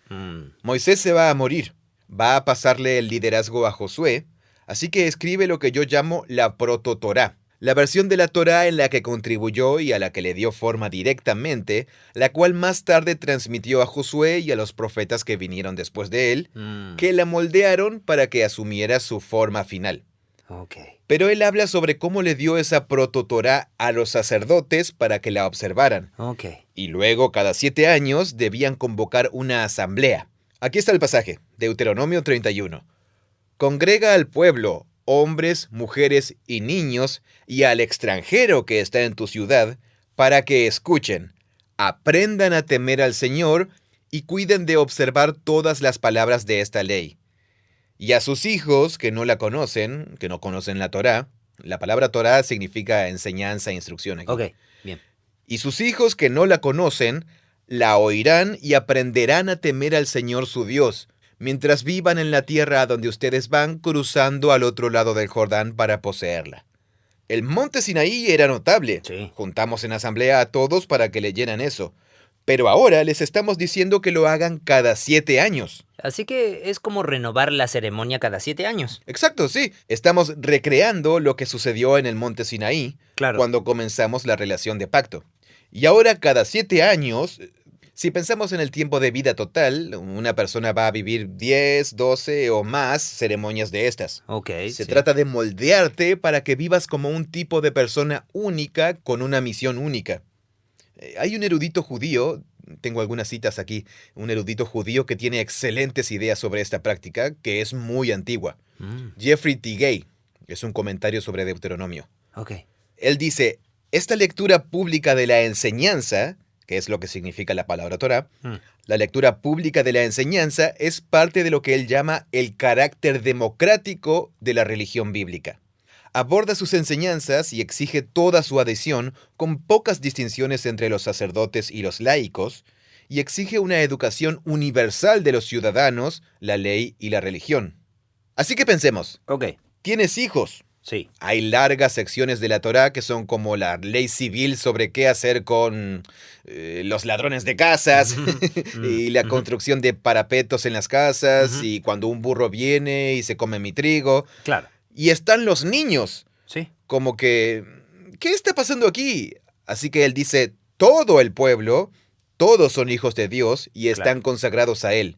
B: Moisés se va a morir. Va a pasarle el liderazgo a Josué, así que escribe lo que yo llamo la prototorá. La versión de la Torá en la que contribuyó y a la que le dio forma directamente, la cual más tarde transmitió a Josué y a los profetas que vinieron después de él, que la moldearon para que asumiera su forma final.
A: Ok.
B: Pero él habla sobre cómo le dio esa prototorá a los sacerdotes para que la observaran.
A: Ok.
B: Y luego, cada 7 años, debían convocar una asamblea. Aquí está el pasaje, Deuteronomio 31. Congrega al pueblo, hombres, mujeres y niños, y al extranjero que está en tu ciudad, para que escuchen, aprendan a temer al Señor y cuiden de observar todas las palabras de esta ley. Y a sus hijos que no la conocen, que no conocen la Torá, la palabra Torá significa enseñanza, instrucción aquí.
A: Ok. Bien.
B: Y sus hijos que no la conocen, la oirán y aprenderán a temer al Señor su Dios, mientras vivan en la tierra a donde ustedes van cruzando al otro lado del Jordán para poseerla. El monte Sinaí era notable.
A: Sí.
B: Juntamos en asamblea a todos para que leyeran eso. Pero ahora les estamos diciendo que lo hagan cada 7 años.
A: Así que es como renovar la ceremonia cada 7 años.
B: Exacto, sí. Estamos recreando lo que sucedió en el monte Sinaí
A: Claro.
B: cuando comenzamos la relación de pacto. Y ahora cada 7 años, si pensamos en el tiempo de vida total, una persona va a vivir 10, 12 o más ceremonias de estas.
A: Ok.
B: Se
A: sí.
B: trata de moldearte para que vivas como un tipo de persona única con una misión única. Hay un erudito judío, tengo algunas citas aquí, un erudito judío que tiene excelentes ideas sobre esta práctica, que es muy antigua. Jeffrey T. Gay es un comentario sobre Deuteronomio.
A: Ok.
B: Él dice: esta lectura pública de la enseñanza que es lo que significa la palabra Torá, la lectura pública de la enseñanza es parte de lo que él llama el carácter democrático de la religión bíblica. Aborda sus enseñanzas y exige toda su adhesión con pocas distinciones entre los sacerdotes y los laicos, y exige una educación universal de los ciudadanos, la ley y la religión. Así que pensemos.
A: Ok.
B: ¿Tienes hijos?
A: Sí.
B: Hay largas secciones de la Torá que son como la ley civil sobre qué hacer con los ladrones de casas y la construcción de parapetos en las casas y cuando un burro viene y se come mi trigo.
A: Claro.
B: Y están los niños.
A: Sí.
B: Como que, ¿qué está pasando aquí? Así que él dice, todo el pueblo, todos son hijos de Dios y están consagrados a él.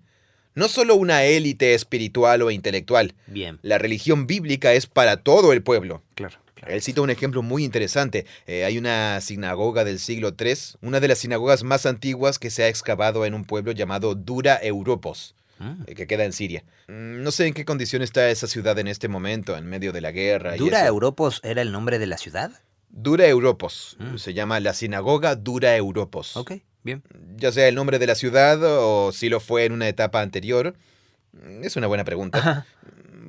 B: No solo una élite espiritual o intelectual.
A: Bien.
B: La religión bíblica es para todo el pueblo.
A: Claro.
B: Él cita un ejemplo muy interesante. Hay una sinagoga del siglo III, una de las sinagogas más antiguas que se ha excavado en un pueblo llamado Dura Europos, que queda en Siria. No sé en qué condición está esa ciudad en este momento, en medio de la guerra.
A: ¿Dura Europos era el nombre de la ciudad?
B: Dura Europos. Se llama la sinagoga Dura Europos.
A: Ok, bien.
B: Ya sea el nombre de la ciudad o si lo fue en una etapa anterior, es una buena pregunta.
A: Ajá.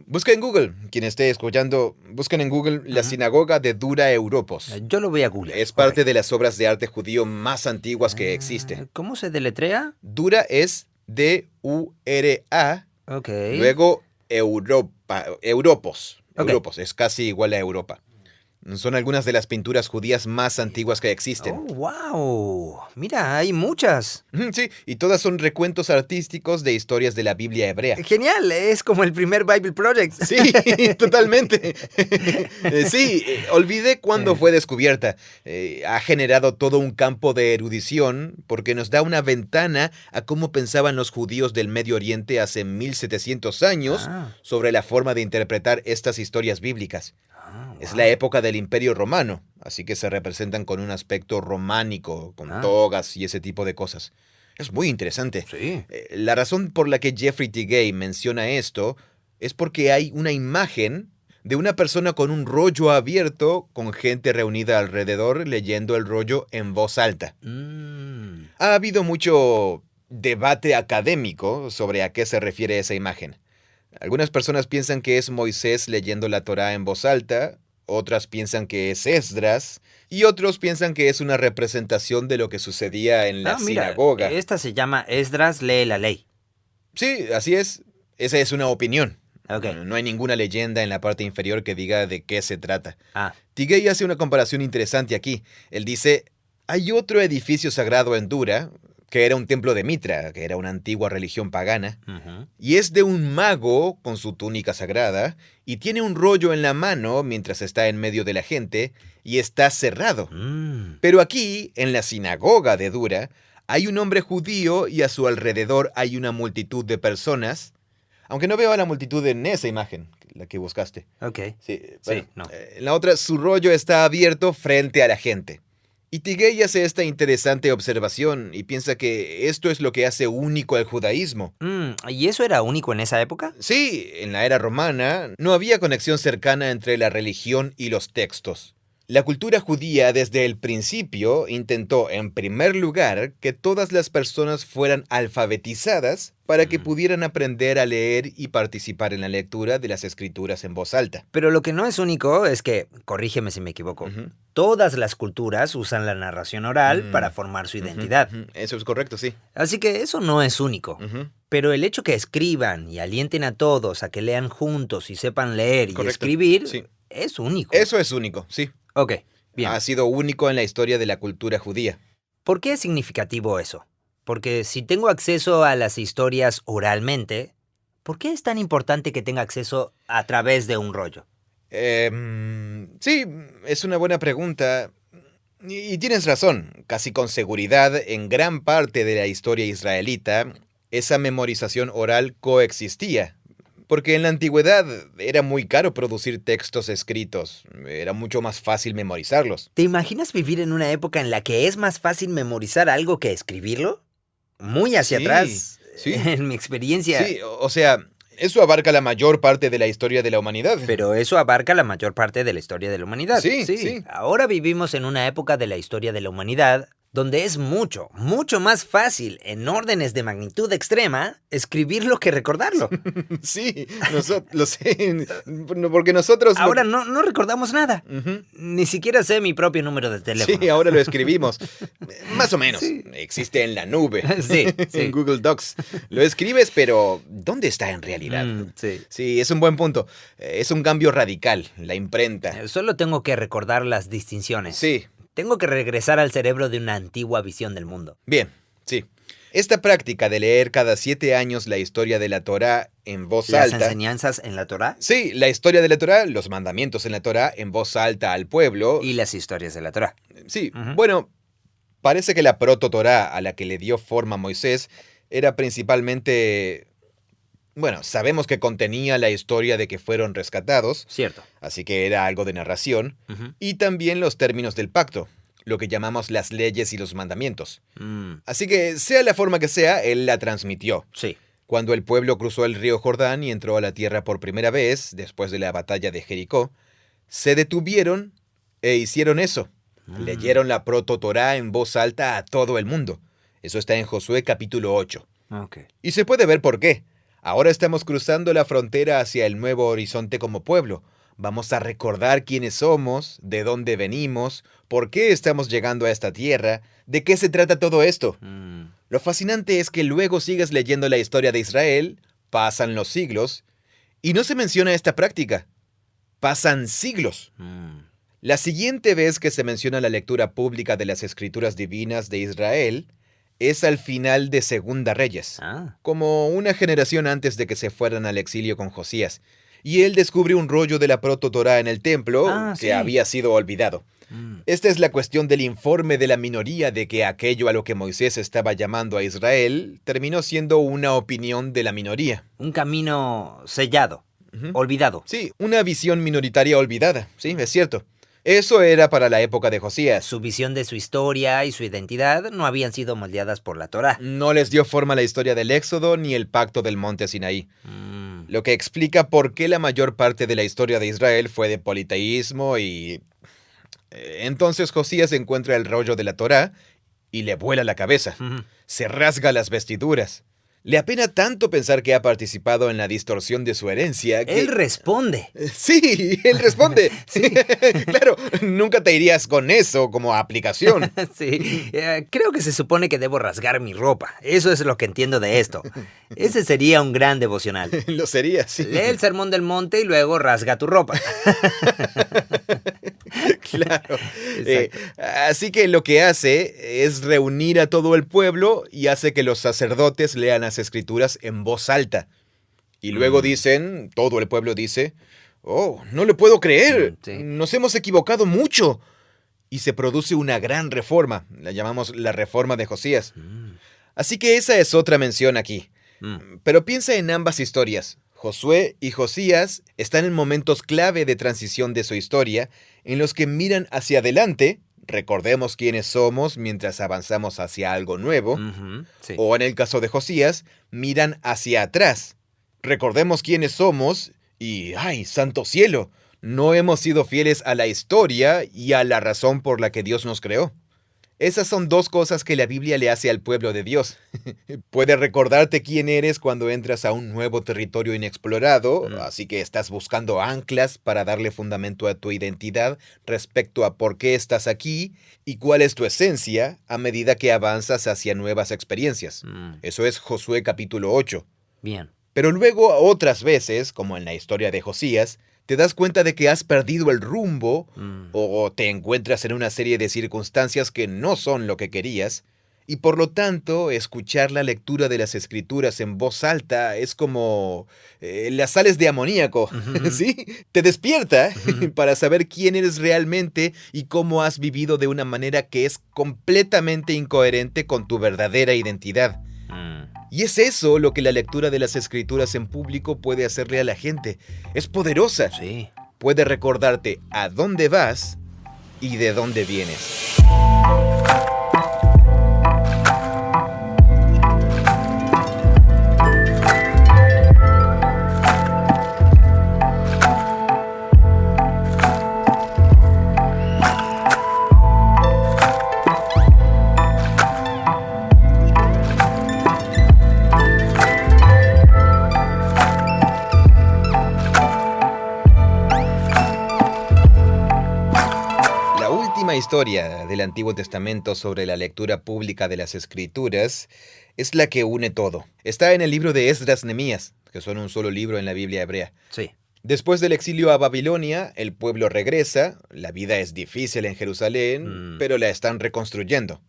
B: Busca en Google, quien esté escuchando, busquen en Google la sinagoga de Dura Europos.
A: Yo lo voy a googlear.
B: Es parte de las obras de arte judío más antiguas que existe.
A: ¿Cómo se deletrea?
B: Dura es D-U-R-A,
A: Ok.
B: luego Europos.
A: Ok.
B: Europos, es casi igual a Europa. Son algunas de las pinturas judías más antiguas que existen.
A: Oh, wow. Mira, hay muchas.
B: Sí, y todas son recuentos artísticos de historias de la Biblia hebrea.
A: Genial, es como el primer Bible Project.
B: Sí, totalmente. Sí, olvidé cuándo fue descubierta. Ha generado todo un campo de erudición porque nos da una ventana a cómo pensaban los judíos del Medio Oriente hace 1700 años sobre la forma de interpretar estas historias bíblicas. Es la época del Imperio Romano, así que se representan con un aspecto románico, con togas y ese tipo de cosas. Es muy interesante.
A: Sí.
B: La razón por la que Jeffrey T. Gay menciona esto es porque hay una imagen de una persona con un rollo abierto, con gente reunida alrededor leyendo el rollo en voz alta. Ha habido mucho debate académico sobre a qué se refiere esa imagen. Algunas personas piensan que es Moisés leyendo la Torá en voz alta, otras piensan que es Esdras, y otros piensan que es una representación de lo que sucedía en la sinagoga.
A: Esta se llama Esdras lee la ley.
B: Sí, así es. Esa es una opinión.
A: Okay.
B: No hay ninguna leyenda en la parte inferior que diga de qué se trata. T. Gay hace una comparación interesante aquí. Él dice, hay otro edificio sagrado en Dura, que era un templo de Mitra, que era una antigua religión pagana, y es de un mago con su túnica sagrada, y tiene un rollo en la mano mientras está en medio de la gente, y está cerrado. Pero aquí, en la sinagoga de Dura, hay un hombre judío y a su alrededor hay una multitud de personas, aunque no veo a la multitud en esa imagen, la que buscaste.
A: Ok.
B: Sí, bueno,
A: sí, no.
B: En la otra, su rollo está abierto frente a la gente. Y T. Gay hace esta interesante observación y piensa que esto es lo que hace único al judaísmo.
A: ¿Y eso era único en esa época?
B: Sí, en la era romana no había conexión cercana entre la religión y los textos. La cultura judía desde el principio intentó, en primer lugar, que todas las personas fueran alfabetizadas para que pudieran aprender a leer y participar en la lectura de las escrituras en voz alta.
A: Pero lo que no es único es que, corrígeme si me equivoco, todas las culturas usan la narración oral para formar su identidad.
B: Eso es correcto, sí.
A: Así que eso no es único. Pero el hecho que escriban y alienten a todos a que lean juntos y sepan leer y escribir es único.
B: Eso es único, sí.
A: Ok, bien.
B: Ha sido único en la historia de la cultura judía.
A: ¿Por qué es significativo eso? Porque si tengo acceso a las historias oralmente, ¿por qué es tan importante que tenga acceso a través de un rollo?
B: Sí, es una buena pregunta. Y tienes razón. Casi con seguridad, en gran parte de la historia israelita, esa memorización oral coexistía. Porque en la antigüedad era muy caro producir textos escritos. Era mucho más fácil memorizarlos.
A: ¿Te imaginas vivir en una época en la que es más fácil memorizar algo que escribirlo? Muy hacia atrás, en mi experiencia.
B: Sí, o sea, eso abarca la mayor parte de la historia de la humanidad.
A: Pero eso abarca la mayor parte de la historia de la humanidad.
B: Sí.
A: Ahora vivimos en una época de la historia de la humanidad donde es mucho, mucho más fácil, en órdenes de magnitud extrema, escribirlo que recordarlo.
B: Sí, lo sé, porque nosotros...
A: Ahora no recordamos nada. Ni siquiera sé mi propio número de teléfono.
B: Sí, ahora lo escribimos. Más o menos. Sí. Existe en la nube.
A: Sí.
B: En Google Docs. Lo escribes, pero ¿dónde está en realidad? Sí, es un buen punto. Es un cambio radical, la imprenta.
A: Solo tengo que recordar las distinciones.
B: Sí.
A: Tengo que regresar al cerebro de una antigua visión del mundo.
B: Bien, sí. Esta práctica de leer cada 7 años la historia de la Torá en voz alta...
A: ¿Las enseñanzas en la Torá?
B: Sí, la historia de la Torá, los mandamientos en la Torá en voz alta al pueblo...
A: Y las historias de la Torá.
B: Sí, bueno, parece que la proto-Torá a la que le dio forma Moisés era principalmente... Bueno, sabemos que contenía la historia de que fueron rescatados.
A: Cierto.
B: Así que era algo de narración. Y también los términos del pacto, lo que llamamos las leyes y los mandamientos. Así que, sea la forma que sea, él la transmitió.
A: Sí.
B: Cuando el pueblo cruzó el río Jordán y entró a la tierra por primera vez, después de la batalla de Jericó, se detuvieron e hicieron eso. Leyeron la proto-Torá en voz alta a todo el mundo. Eso está en Josué capítulo 8.
A: Okay.
B: Y se puede ver por qué. Ahora estamos cruzando la frontera hacia el nuevo horizonte como pueblo. Vamos a recordar quiénes somos, de dónde venimos, por qué estamos llegando a esta tierra, de qué se trata todo esto. Lo fascinante es que luego sigues leyendo la historia de Israel, pasan los siglos, y no se menciona esta práctica. Pasan siglos. La siguiente vez que se menciona la lectura pública de las escrituras divinas de Israel es al final de Segunda Reyes, como una generación antes de que se fueran al exilio con Josías. Y él descubre un rollo de la proto-Torá en el templo que había sido olvidado. Esta es la cuestión del informe de la minoría de que aquello a lo que Moisés estaba llamando a Israel terminó siendo una opinión de la minoría.
A: Un camino sellado, olvidado.
B: Sí, una visión minoritaria olvidada, sí, es cierto. Eso era para la época de Josías.
A: Su visión de su historia y su identidad no habían sido moldeadas por la Torá.
B: No les dio forma la historia del Éxodo ni el pacto del monte Sinaí. Lo que explica por qué la mayor parte de la historia de Israel fue de politeísmo y... Entonces Josías encuentra el rollo de la Torá y le vuela la cabeza. Se rasga las vestiduras. Le apena tanto pensar que ha participado en la distorsión de su herencia que...
A: Él responde.
B: Sí, él responde. Sí. Claro, nunca te irías con eso como aplicación.
A: Sí, creo que se supone que debo rasgar mi ropa. Eso es lo que entiendo de esto. Ese sería un gran devocional.
B: Lo sería, sí.
A: Lee el Sermón del Monte y luego rasga tu ropa.
B: Claro. Así que lo que hace es reunir a todo el pueblo y hace que los sacerdotes lean las escrituras en voz alta. Y luego dicen, todo el pueblo dice, oh, no lo puedo creer, nos hemos equivocado mucho. Y se produce una gran reforma, la llamamos la reforma de Josías. Así que esa es otra mención aquí. Pero piensa en ambas historias. Josué y Josías están en momentos clave de transición de su historia, en los que miran hacia adelante, recordemos quiénes somos mientras avanzamos hacia algo nuevo, o en el caso de Josías, miran hacia atrás, recordemos quiénes somos y ¡ay, santo cielo! No hemos sido fieles a la historia y a la razón por la que Dios nos creó. Esas son dos cosas que la Biblia le hace al pueblo de Dios. Puede recordarte quién eres cuando entras a un nuevo territorio inexplorado, así que estás buscando anclas para darle fundamento a tu identidad respecto a por qué estás aquí y cuál es tu esencia a medida que avanzas hacia nuevas experiencias. Eso es Josué capítulo 8.
A: Bien.
B: Pero luego otras veces, como en la historia de Josías, te das cuenta de que has perdido el rumbo o te encuentras en una serie de circunstancias que no son lo que querías y por lo tanto escuchar la lectura de las escrituras en voz alta es como las sales de amoníaco, ¿sí? Te despierta para saber quién eres realmente y cómo has vivido de una manera que es completamente incoherente con tu verdadera identidad. Y es eso lo que la lectura de las escrituras en público puede hacerle a la gente. Es poderosa.
A: Sí.
B: Puede recordarte a dónde vas y de dónde vienes. misma historia del Antiguo Testamento sobre la lectura pública de las Escrituras es la que une todo. Está en el libro de Esdras-Nehemías, que son un solo libro en la Biblia hebrea.
A: Sí.
B: Después del exilio a Babilonia, el pueblo regresa. La vida es difícil en Jerusalén, pero la están reconstruyendo.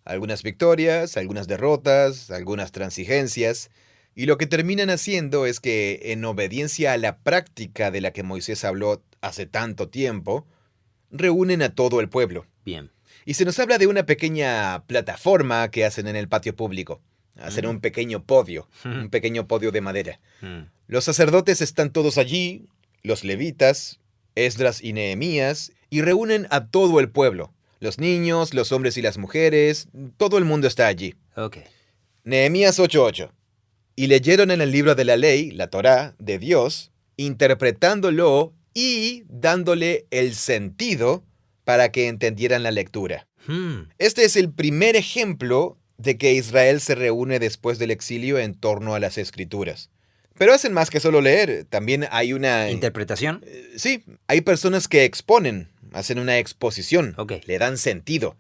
B: Algunas victorias, algunas derrotas, algunas transigencias. Y lo que terminan haciendo es que, en obediencia a la práctica de la que Moisés habló hace tanto tiempo, reúnen a todo el pueblo.
A: Bien.
B: Y se nos habla de una pequeña plataforma que hacen en el patio público. Hacen un pequeño podio de madera. Los sacerdotes están todos allí, los levitas, Esdras y Nehemías, y reúnen a todo el pueblo. Los niños, los hombres y las mujeres, todo el mundo está allí.
A: Ok.
B: Nehemías 8:8. Y leyeron en el libro de la ley, la Torá, de Dios, interpretándolo y dándole el sentido para que entendieran la lectura. Este es el primer ejemplo de que Israel se reúne después del exilio en torno a las Escrituras. Pero hacen más que solo leer, también hay una...
A: ¿Interpretación?
B: Sí, hay personas que exponen, hacen una exposición, le dan sentido.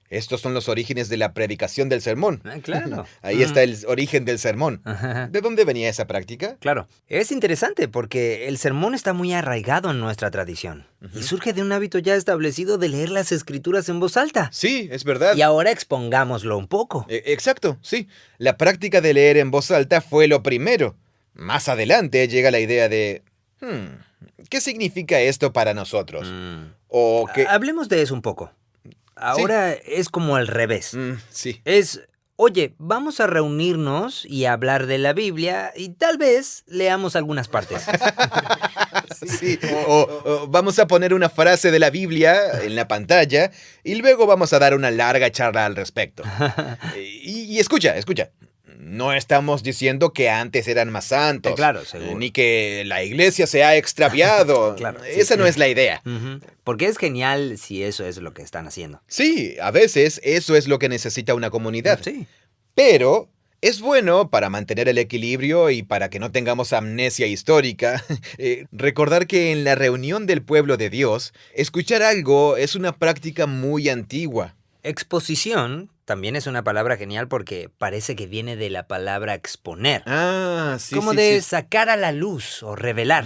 B: Estos son los orígenes de la predicación del sermón.
A: Claro.
B: Ahí está el origen del sermón.
A: Ajá.
B: ¿De dónde venía esa práctica?
A: Claro. Es interesante porque el sermón está muy arraigado en nuestra tradición. Y surge de un hábito ya establecido de leer las escrituras en voz alta.
B: Sí, es verdad.
A: Y ahora expongámoslo un poco.
B: Exacto, sí. La práctica de leer en voz alta fue lo primero. Más adelante llega la idea de... ¿qué significa esto para nosotros? O que...
A: Hablemos de eso un poco. Ahora es como al revés.
B: Sí.
A: Es, oye, vamos a reunirnos y hablar de la Biblia y tal vez leamos algunas partes.
B: Sí. O vamos a poner una frase de la Biblia en la pantalla y luego vamos a dar una larga charla al respecto. Y escucha. No estamos diciendo que antes eran más santos.
A: Claro, seguro.
B: Ni que la iglesia se ha extraviado.
A: Claro,
B: Esa no es la idea.
A: Porque es genial si eso es lo que están haciendo.
B: Sí, a veces eso es lo que necesita una comunidad.
A: Sí.
B: Pero es bueno para mantener el equilibrio y para que no tengamos amnesia histórica, recordar que en la reunión del pueblo de Dios, escuchar algo es una práctica muy antigua.
A: Exposición también es una palabra genial porque parece que viene de la palabra exponer.
B: Sí.
A: Como de sacar a la luz o revelar.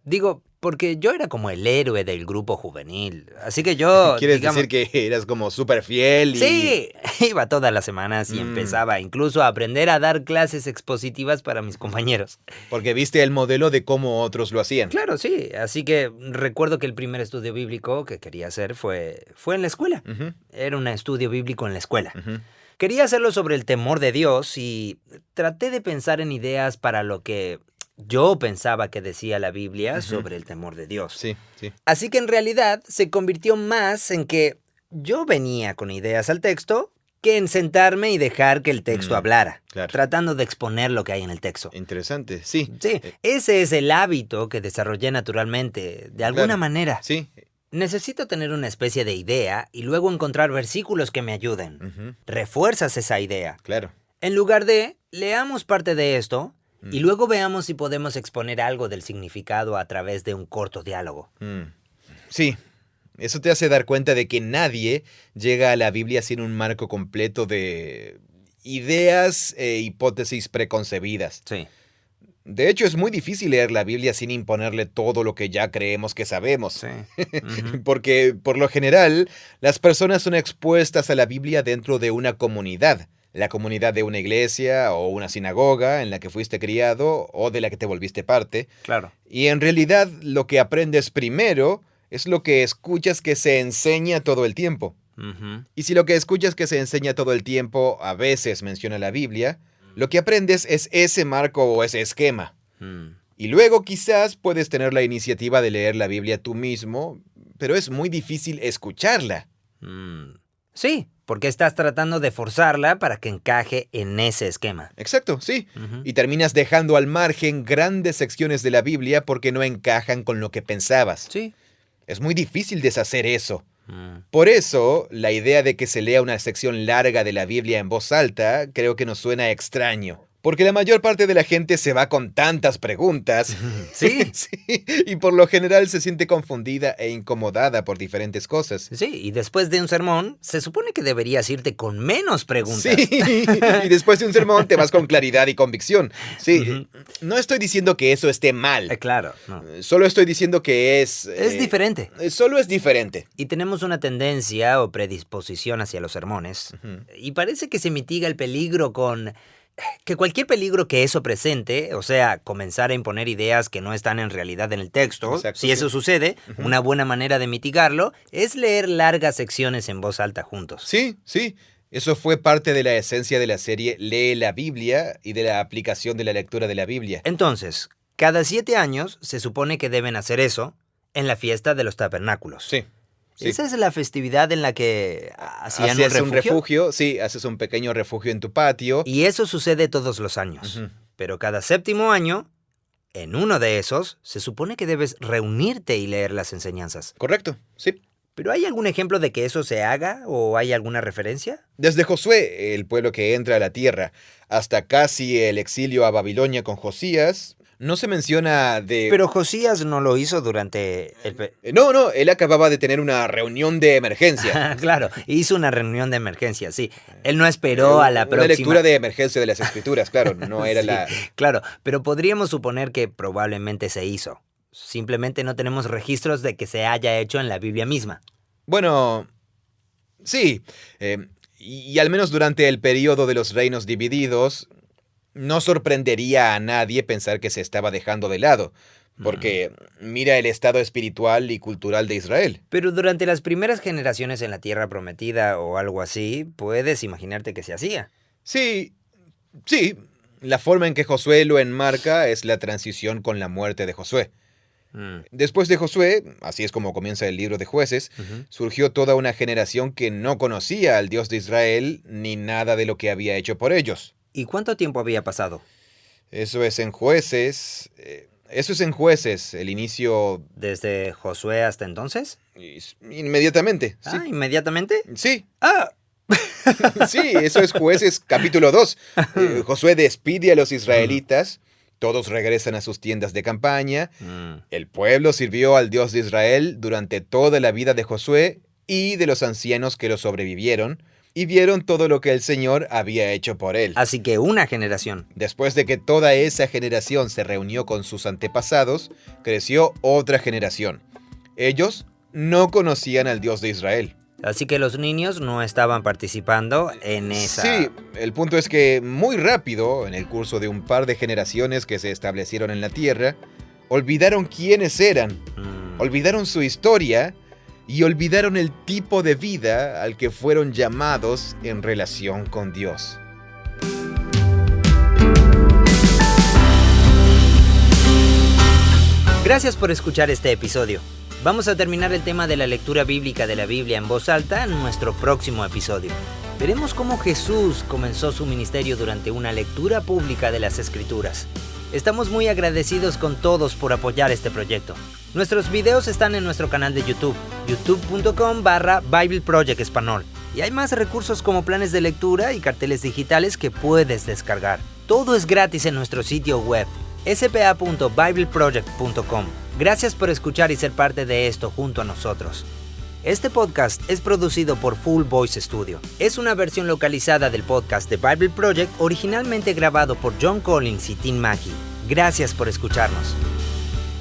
A: Digo, porque yo era como el héroe del grupo juvenil. Así que yo,
B: ¿Quieres decir que eras como súper fiel y...?
A: Sí, iba todas las semanas y empezaba incluso a aprender a dar clases expositivas para mis compañeros.
B: Porque viste el modelo de cómo otros lo hacían.
A: Claro, sí. Así que recuerdo que el primer estudio bíblico que quería hacer fue en la escuela. Era un estudio bíblico en la escuela. Quería hacerlo sobre el temor de Dios y traté de pensar en ideas para lo que yo pensaba que decía la Biblia sobre el temor de Dios.
B: Sí.
A: Así que en realidad se convirtió más en que yo venía con ideas al texto que en sentarme y dejar que el texto hablara, tratando de exponer lo que hay en el texto.
B: Interesante, sí.
A: Sí, ese es el hábito que desarrollé naturalmente, de alguna manera.
B: Sí.
A: Necesito tener una especie de idea y luego encontrar versículos que me ayuden. Refuerzas esa idea.
B: Claro.
A: En lugar de, leamos parte de esto y luego veamos si podemos exponer algo del significado a través de un corto diálogo.
B: Sí, eso te hace dar cuenta de que nadie llega a la Biblia sin un marco completo de ideas e hipótesis preconcebidas.
A: Sí.
B: De hecho, es muy difícil leer la Biblia sin imponerle todo lo que ya creemos que sabemos.
A: Sí.
B: Porque, por lo general, las personas son expuestas a la Biblia dentro de una comunidad. La comunidad de una iglesia o una sinagoga en la que fuiste criado o de la que te volviste parte.
A: Claro.
B: Y en realidad, lo que aprendes primero es lo que escuchas que se enseña todo el tiempo. Y si lo que escuchas que se enseña todo el tiempo a veces menciona la Biblia, lo que aprendes es ese marco o ese esquema. Y luego quizás puedes tener la iniciativa de leer la Biblia tú mismo, pero es muy difícil escucharla.
A: Sí, porque estás tratando de forzarla para que encaje en ese esquema.
B: Exacto, sí. Y terminas dejando al margen grandes secciones de la Biblia porque no encajan con lo que pensabas.
A: Sí.
B: Es muy difícil deshacer eso. Por eso, la idea de que se lea una sección larga de la Biblia en voz alta creo que nos suena extraño. Porque la mayor parte de la gente se va con tantas preguntas.
A: Sí.
B: Sí, y por lo general se siente confundida e incomodada por diferentes cosas.
A: Sí, y después de un sermón, se supone que deberías irte con menos preguntas.
B: Sí, y después de un sermón te vas con claridad y convicción. Sí, no estoy diciendo que eso esté mal.
A: Claro, no.
B: Solo estoy diciendo que es...
A: Es diferente.
B: Solo es diferente.
A: Y tenemos una tendencia o predisposición hacia los sermones. Y parece que se mitiga el peligro con... Que cualquier peligro que eso presente, o sea, comenzar a imponer ideas que no están en realidad en el texto,
B: Exacto,
A: si eso sucede, una buena manera de mitigarlo es leer largas secciones en voz alta juntos.
B: Sí, sí. Eso fue parte de la esencia de la serie Lee la Biblia y de la aplicación de la lectura de la Biblia.
A: Entonces, cada 7 años se supone que deben hacer eso en la fiesta de los tabernáculos.
B: Sí. Sí.
A: Esa es la festividad en la que hacían
B: un refugio. Sí, haces un pequeño refugio en tu patio.
A: Y eso sucede todos los años. Pero cada 7º año, en uno de esos, se supone que debes reunirte y leer las enseñanzas.
B: Correcto, sí.
A: ¿Pero hay algún ejemplo de que eso se haga o hay alguna referencia?
B: Desde Josué, el pueblo que entra a la tierra, hasta casi el exilio a Babilonia con Josías, no se menciona de...
A: Pero Josías no lo hizo durante el...
B: No, él acababa de tener una reunión de emergencia.
A: Claro, hizo una reunión de emergencia, sí. Él no esperó a la próxima...
B: Una lectura de emergencia de las Escrituras, claro, no era
A: sí, Claro, pero podríamos suponer que probablemente se hizo. Simplemente no tenemos registros de que se haya hecho en la Biblia misma.
B: Bueno, sí. Y al menos durante el período de los reinos divididos... No sorprendería a nadie pensar que se estaba dejando de lado, porque mira el estado espiritual y cultural de Israel.
A: Pero durante las primeras generaciones en la Tierra Prometida o algo así, puedes imaginarte que se hacía.
B: Sí. La forma en que Josué lo enmarca es la transición con la muerte de Josué. Después de Josué, así es como comienza el libro de Jueces, surgió toda una generación que no conocía al Dios de Israel ni nada de lo que había hecho por ellos.
A: ¿Y cuánto tiempo había pasado?
B: Eso es en Jueces. El inicio...
A: ¿Desde Josué hasta entonces?
B: Inmediatamente. Sí.
A: ¿Inmediatamente?
B: Sí.
A: ¡Ah!
B: Sí, eso es Jueces capítulo 2. Josué despide a los israelitas. Todos regresan a sus tiendas de campaña. El pueblo sirvió al Dios de Israel durante toda la vida de Josué y de los ancianos que lo sobrevivieron. Y vieron todo lo que el Señor había hecho por él.
A: Así que una generación.
B: Después de que toda esa generación se reunió con sus antepasados, creció otra generación. Ellos no conocían al Dios de Israel.
A: Así que los niños no estaban participando en esa...
B: Sí, el punto es que muy rápido, en el curso de un par de generaciones que se establecieron en la tierra, olvidaron quiénes eran, olvidaron su historia... Y olvidaron el tipo de vida al que fueron llamados en relación con Dios.
A: Gracias por escuchar este episodio. Vamos a terminar el tema de la lectura bíblica de la Biblia en voz alta en nuestro próximo episodio. Veremos cómo Jesús comenzó su ministerio durante una lectura pública de las Escrituras. Estamos muy agradecidos con todos por apoyar este proyecto. Nuestros videos están en nuestro canal de YouTube, youtube.com/Bible Project Español. Y hay más recursos como planes de lectura y carteles digitales que puedes descargar. Todo es gratis en nuestro sitio web, spa.bibleproject.com. Gracias por escuchar y ser parte de esto junto a nosotros. Este podcast es producido por Full Voice Studio. Es una versión localizada del podcast de Bible Project, originalmente grabado por John Collins y Tim Mackey. Gracias por escucharnos.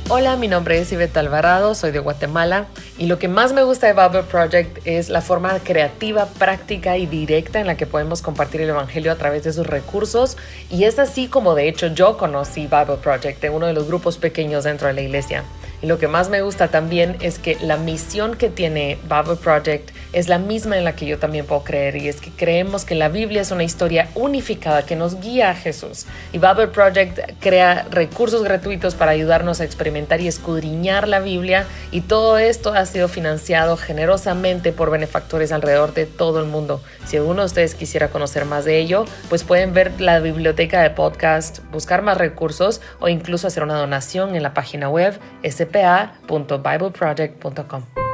C: Hola, mi nombre es Ivette Alvarado, soy de Guatemala y lo que más me gusta de Bible Project es la forma creativa, práctica y directa en la que podemos compartir el Evangelio a través de sus recursos, y es así como de hecho yo conocí Bible Project en uno de los grupos pequeños dentro de la iglesia. Y lo que más me gusta también es que la misión que tiene Bible Project es la misma en la que yo también puedo creer, y es que creemos que la Biblia es una historia unificada que nos guía a Jesús. Y Bible Project crea recursos gratuitos para ayudarnos a experimentar y escudriñar la Biblia, y todo esto ha sido financiado generosamente por benefactores alrededor de todo el mundo. Si alguno de ustedes quisiera conocer más de ello, pues pueden ver la biblioteca de podcast, buscar más recursos o incluso hacer una donación en la página web spa.bibleproject.com.